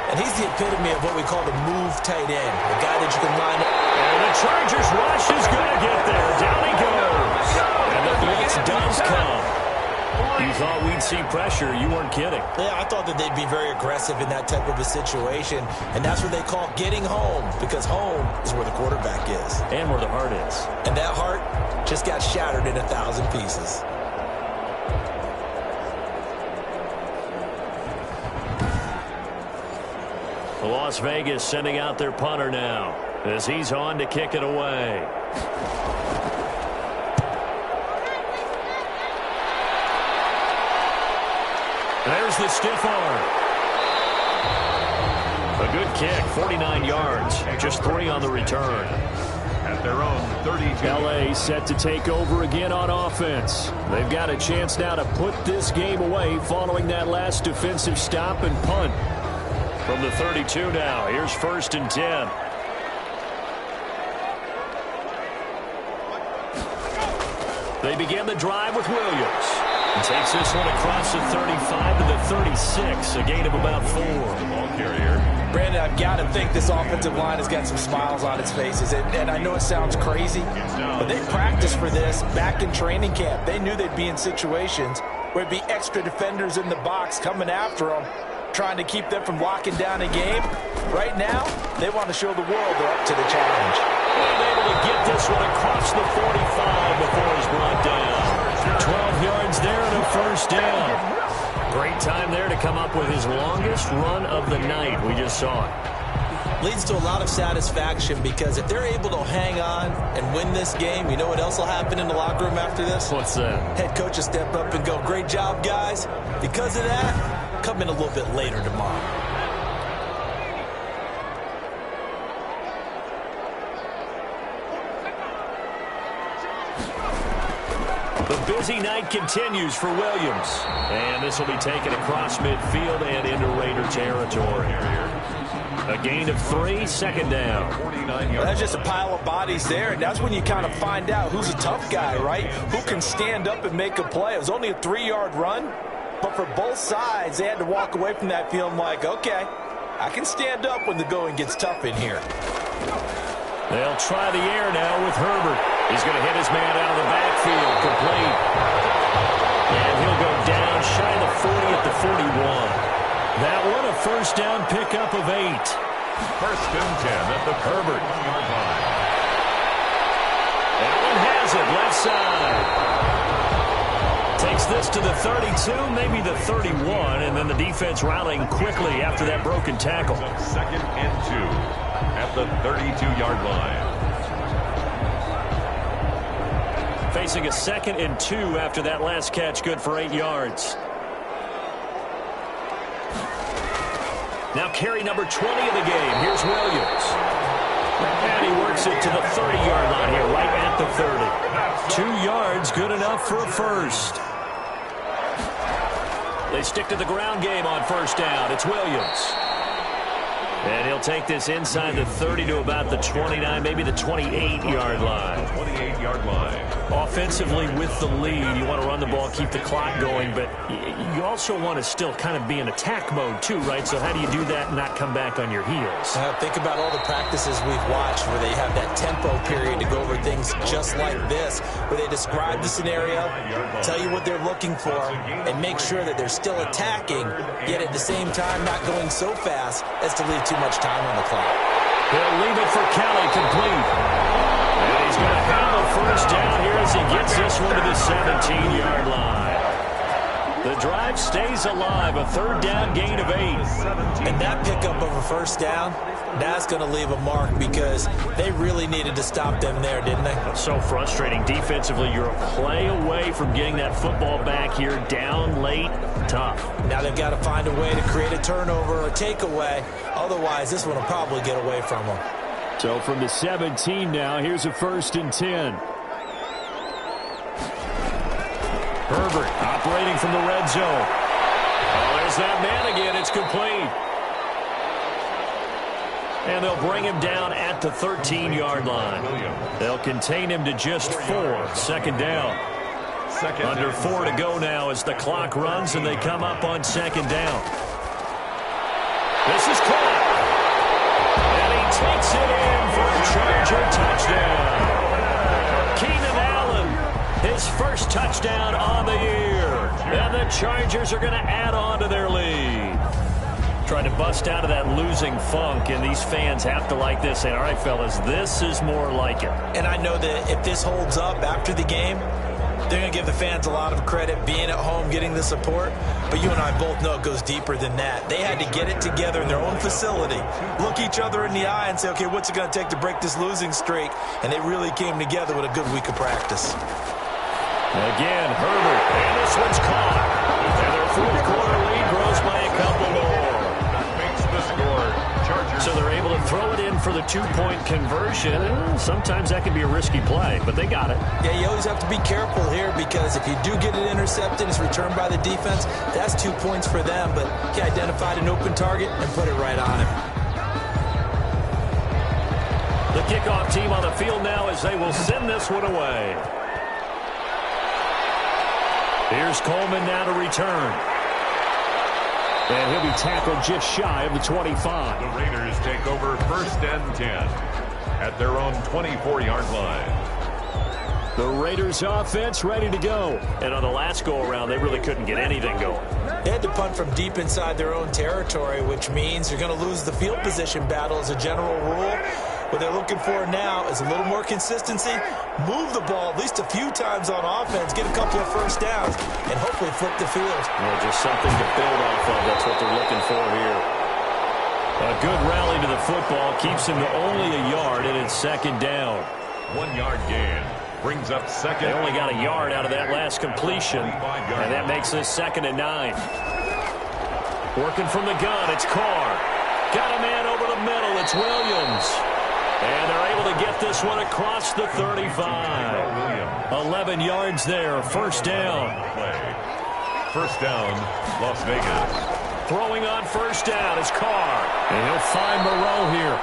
And he's the epitome of what we call the move tight end, the guy that you can line up.
And the Chargers rush is going to get there. Down he goes. And the blitz does come. You thought we'd see pressure. You weren't kidding.
Yeah, I thought that they'd be very aggressive in that type of a situation, and that's what they call getting home, because home is where the quarterback is.
And where the heart is.
And that heart just got shattered in 1,000 pieces.
Las Vegas sending out their punter now as he's on to kick it away. There's the stiff arm. A good kick, 49 yards, just 3 on the return.
At their own 32.
L.A. set to take over again on offense. They've got a chance now to put this game away following that last defensive stop and punt.
From the 32 now, here's 1st and 10. They begin the drive with Williams. He takes this one across the 35 to the 36, a gain of about 4.
Ball carrier.
Brandon, I've got to think this offensive line has got some smiles on its faces. And I know it sounds crazy, but they practiced for this back in training camp. They knew they'd be in situations where it'd be extra defenders in the box coming after them, trying to keep them from locking down a game. Right now, they want to show the world they're up to the challenge.
And able to get this one across the 45 before he's brought down. 12 yards there and a 1st down. Great time there to come up with his longest run of the night. We just saw it.
Leads to a lot of satisfaction because if they're able to hang on and win this game, you know what else will happen in the locker room after this?
What's that?
Head coach will step up and go, great job, guys. Because of that, come in a little bit later tomorrow.
The busy night continues for Williams. And this will be taken across midfield and into Raider territory. A gain of 3, 2nd down.
That's just a pile of bodies there, and that's when you kind of find out who's a tough guy, right? Who can stand up and make a play. It was only a 3-yard run, but for both sides, they had to walk away from that feeling like, okay, I can stand up when the going gets tough in here.
They'll try the air now with Herbert. He's going to hit his man out of the backfield, complete. And he'll go down shy of the 40 at the 41. That one a 1st down pickup of 8.
1st and 10 at the
Herbert.
yard line.
Allen has it, left side. Takes this to the 32, maybe the 31, and then the defense rallying quickly after that broken tackle.
2nd and 2 at the 32-yard line.
Facing a 2nd and 2 after that last catch, good for 8 yards. Now carry number 20 of the game. Here's Williams. And he works it to the 30-yard line here, right at the 30. 2 yards, good enough for a 1st.
They stick to the ground game on first down. It's Williams. And he'll take this inside the 30 to about the 29, maybe the 28-yard line.
28-yard line.
Offensively with the lead, you want to run the ball, keep the clock going, but you also want to still kind of be in attack mode too, right? So how do you do that and not come back on your heels?
Think about all the practices we've watched where they have that tempo period to go over things just like this, where they describe the scenario, tell you what they're looking for, and make sure that they're still attacking, yet at the same time not going so fast as to leave too much time on the clock.
He'll leave it for Kelly, complete. And he's going to have a first down here as he gets this one to the 17-yard line. The drive stays alive, a third down gain of 8.
And that pickup of a first down, that's going to leave a mark because they really needed to stop them there, didn't they?
So frustrating. Defensively, you're a play away from getting that football back here. Down late, tough. Now they've got to find a way to create a turnover or a takeaway. Otherwise, this one will probably get away from them. So from the 17 now, here's a 1st and 10. Herbert operating from the red zone. Oh, there's that man again. It's complete. And they'll bring him down at the 13-yard line. They'll contain him to just 4. Second down. Under 4 to go now as the clock runs and they come up on second down. This is caught. And he takes it in for a Charger touchdown. Keenan Allen, his first touchdown on the year. And the Chargers are going to add on to their lead. Trying to bust out of that losing funk, and these fans have to like this. Saying, all right, fellas, this is more like it.
And I know that if this holds up after the game, they're going to give the fans a lot of credit being at home, getting the support. But you and I both know it goes deeper than that. They had to get it together in their own facility, look each other in the eye and say, okay, what's it going to take to break this losing streak? And they really came together with a good week of practice.
Again, Herbert, and this one's caught. And their fourth quarter lead grows by a couple more.
Makes the score. Chargers.
So they're able to throw it in for the 2-point conversion. Sometimes that can be a risky play, but they got it.
Yeah, you always have to be careful here because if you do get it intercepted, it's returned by the defense, that's 2 points for them. But he identified an open target and put it right on him.
The kickoff team on the field now as they will send this one away. Here's Coleman now to return. And he'll be tackled just shy of the 25.
The Raiders take over 1st and 10 at their own 24-yard line.
The Raiders offense ready to go. And on the last go-around, they really couldn't get anything going.
They had to punt from deep inside their own territory, which means you're going to lose the field position battle as a general rule. What they're looking for now is a little more consistency, move the ball at least a few times on offense, get a couple of first downs, and hopefully flip the field.
Well, just something to build off of. That's what they're looking for here. A good rally to the football keeps him to only a yard, and it's second down.
1-yard gain brings up second.
They only got a yard out of that last completion, and that makes this 2nd and 9. Working from the gun, it's Carr. Got a man over the middle, it's Williams. And they're able to get this one across the 35. 11 yards there, first down.
First down, Las Vegas.
Throwing on first down is Carr. And he'll find Moreau here.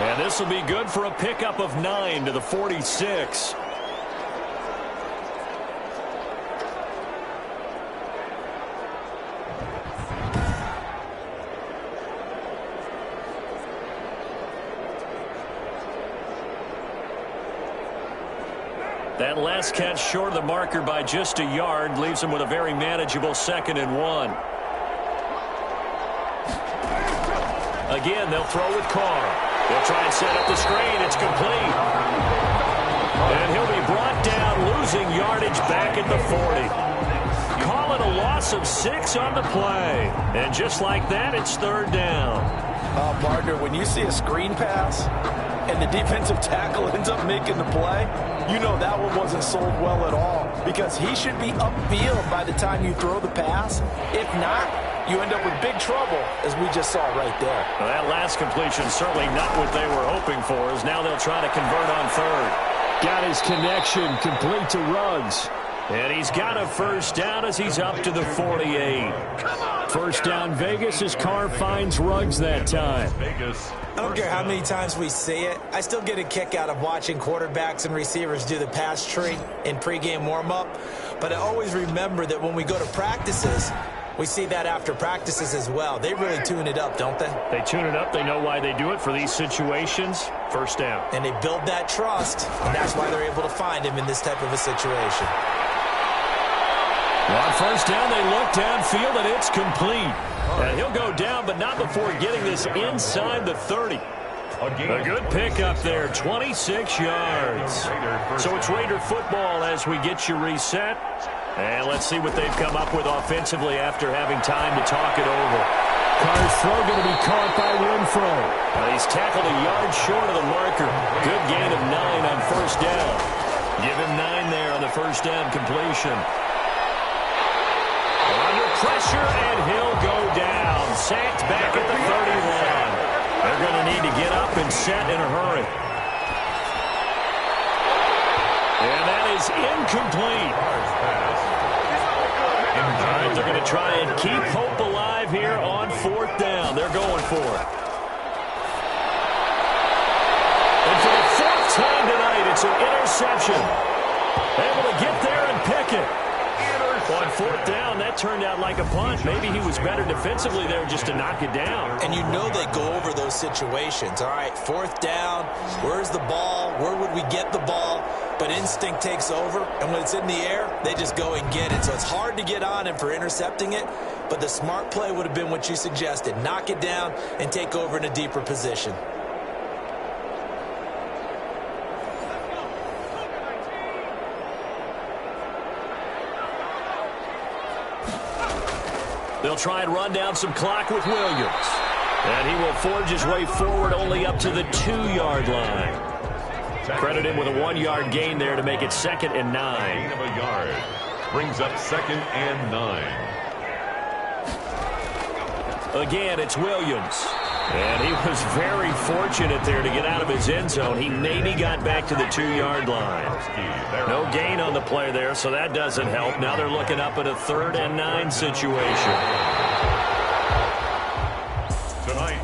And this will be good for a pickup of 9 to the 46. That last catch short of the marker by just a yard leaves him with a very manageable 2nd and 1. Again, they'll throw with Carr. They'll try and set up the screen. It's complete. And he'll be brought down, losing yardage back at the 40. Call it a loss of 6 on the play. And just like that, it's 3rd down.
Partner, when you see a screen pass and the defensive tackle ends up making the play, you know that one wasn't sold well at all because he should be upfield by the time you throw the pass. If not, you end up with big trouble, as we just saw right there.
Well, that last completion certainly not what they were hoping for, as now they'll try to convert on 3rd. Got his connection complete to Ruggs. And he's got a first down as he's up to the 48. First down Vegas as Carr finds Ruggs that time.
Vegas.
I don't care how many times we see it. I still get a kick out of watching quarterbacks and receivers do the pass tree in pregame warm-up. But I always remember that when we go to practices, we see that after practices as well. They really tune it up, don't they?
They tune it up. They know why they do it for these situations. First down.
And they build that trust, and that's why they're able to find him in this type of a situation.
On first down, they look downfield, and it's complete. And he'll go down, but not before getting this inside the 30. A good pickup there, 26 yards. So it's Raider football as we get you reset. And let's see what they've come up with offensively after having time to talk it over. Carr's throw going to be caught by Renfro. He's tackled a yard short of the marker. Good gain of 9 on first down. Give him 9 there on the first down completion. Under pressure, and he'll go down. Sacked back at the 31. They're going to need to get up and set in a hurry. And that is incomplete. All right, they're going to try and keep hope alive here on fourth down. They're going for it. And for the fourth time tonight, it's an interception. Able to get there and pick it. On fourth down, that turned out like a punt. Maybe he was better defensively there just to knock it down.
And you know they go over those situations. All right, fourth down, where's the ball? Where would we get the ball? But instinct takes over, and when it's in the air, they just go and get it. So it's hard to get on him for intercepting it, but the smart play would have been what you suggested. Knock it down and take over in a deeper position.
They'll try and run down some clock with Williams. And he will forge his way forward only up to the 2-yard line. Credit him with a 1-yard gain there to make it 2nd and 9.
Gain of a yard. Brings up 2nd and 9.
Again, it's Williams. And he was very fortunate there to get out of his end zone. He maybe got back to the 2-yard line. No gain on the play there, so that doesn't help. Now they're looking up at a 3rd and 9 situation.
Tonight,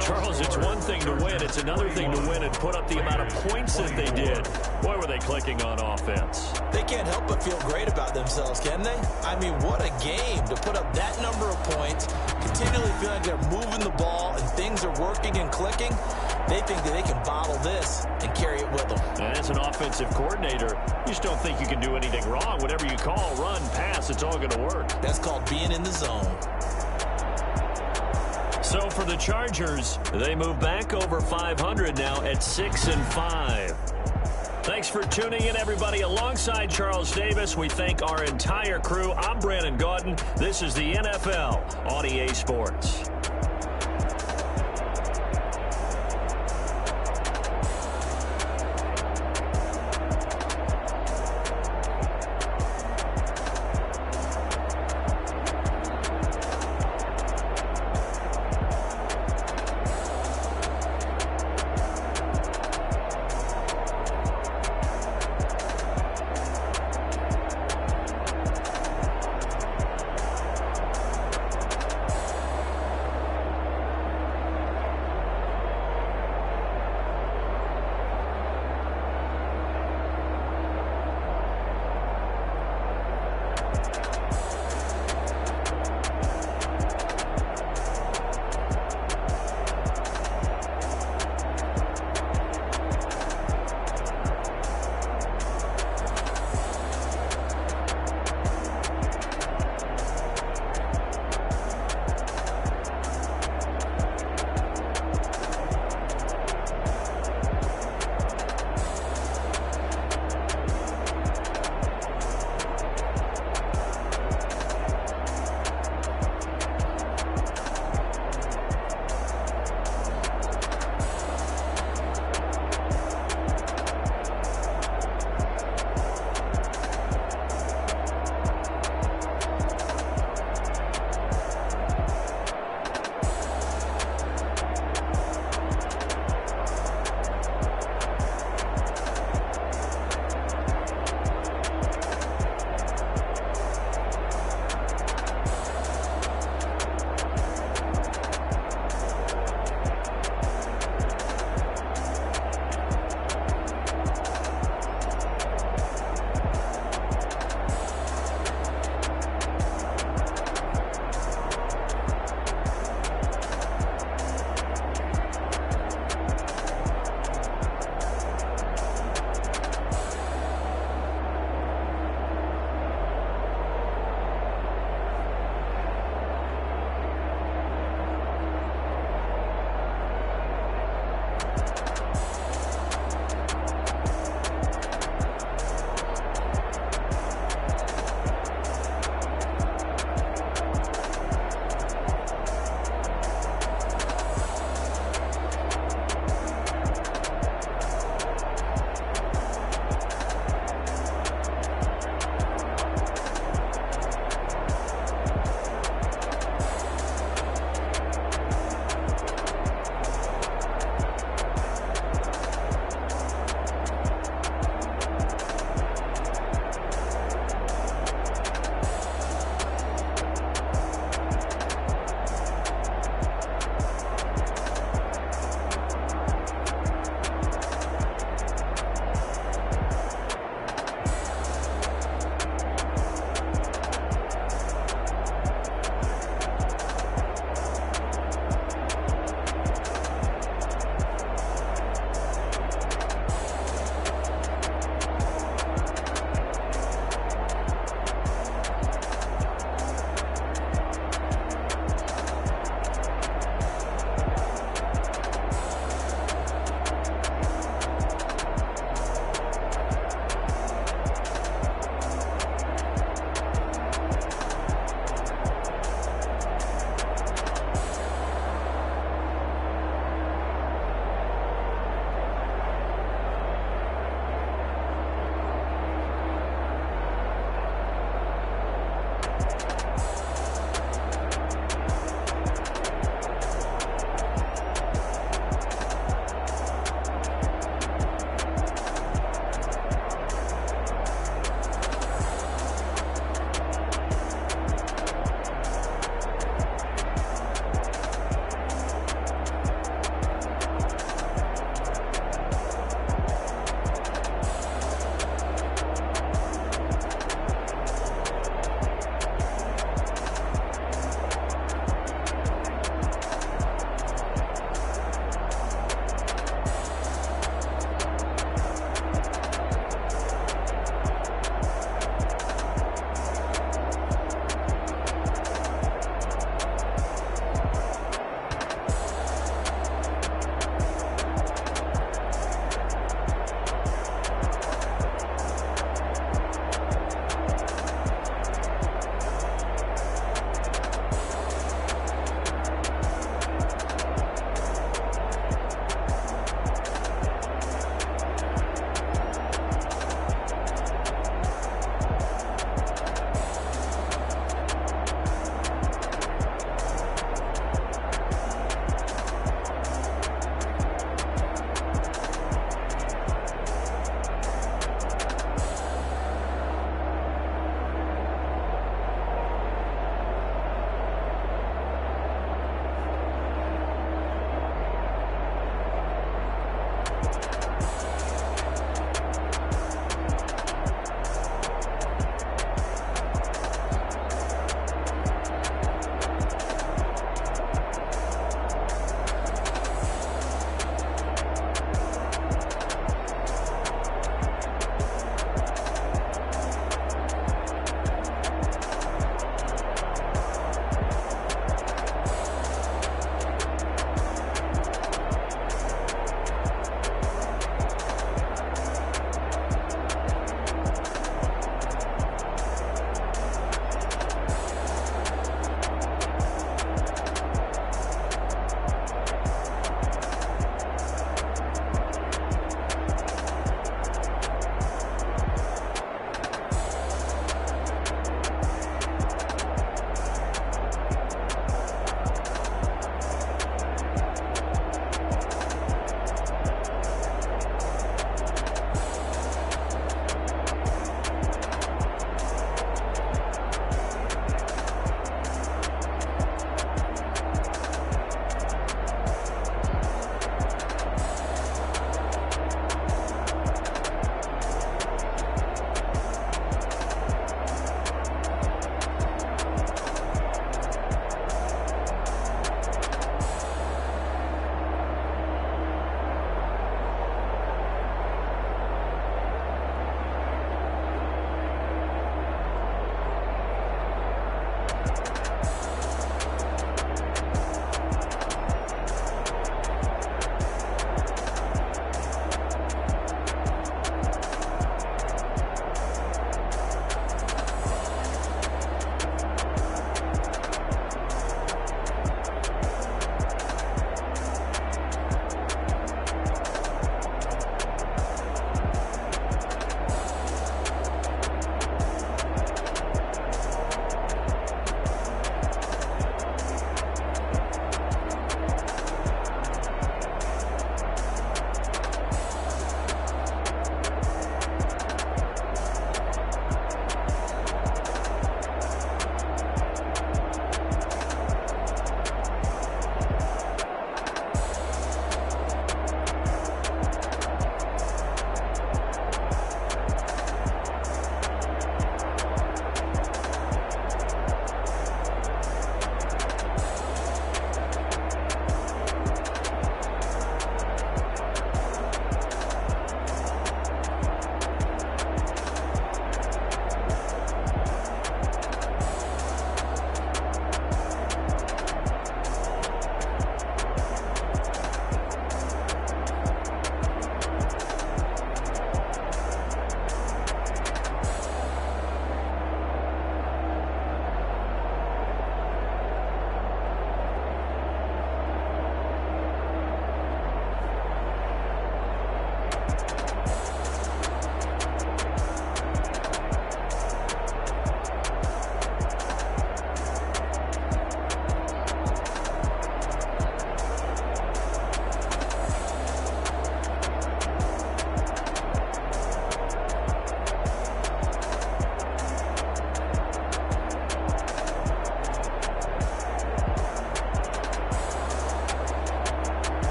Charles, it's one thing to win. It's another thing to win and put up the amount of points that they did. Boy, were they clicking on offense.
They can't help but feel great about themselves, can they? I mean, what a game to put up that number of points, continually feeling like they're moving the ball and things are working and clicking. They think that they can bottle this and carry it with them.
And as an offensive coordinator, you just don't think you can do anything wrong. Whatever you call, run, pass, it's all going to work.
That's called being in the zone.
So for the Chargers, they move back over 500 now at 6-5. Thanks for tuning in, everybody. Alongside Charles Davis, we thank our entire crew. I'm Brandon Gaudin. This is the NFL on EA Sports.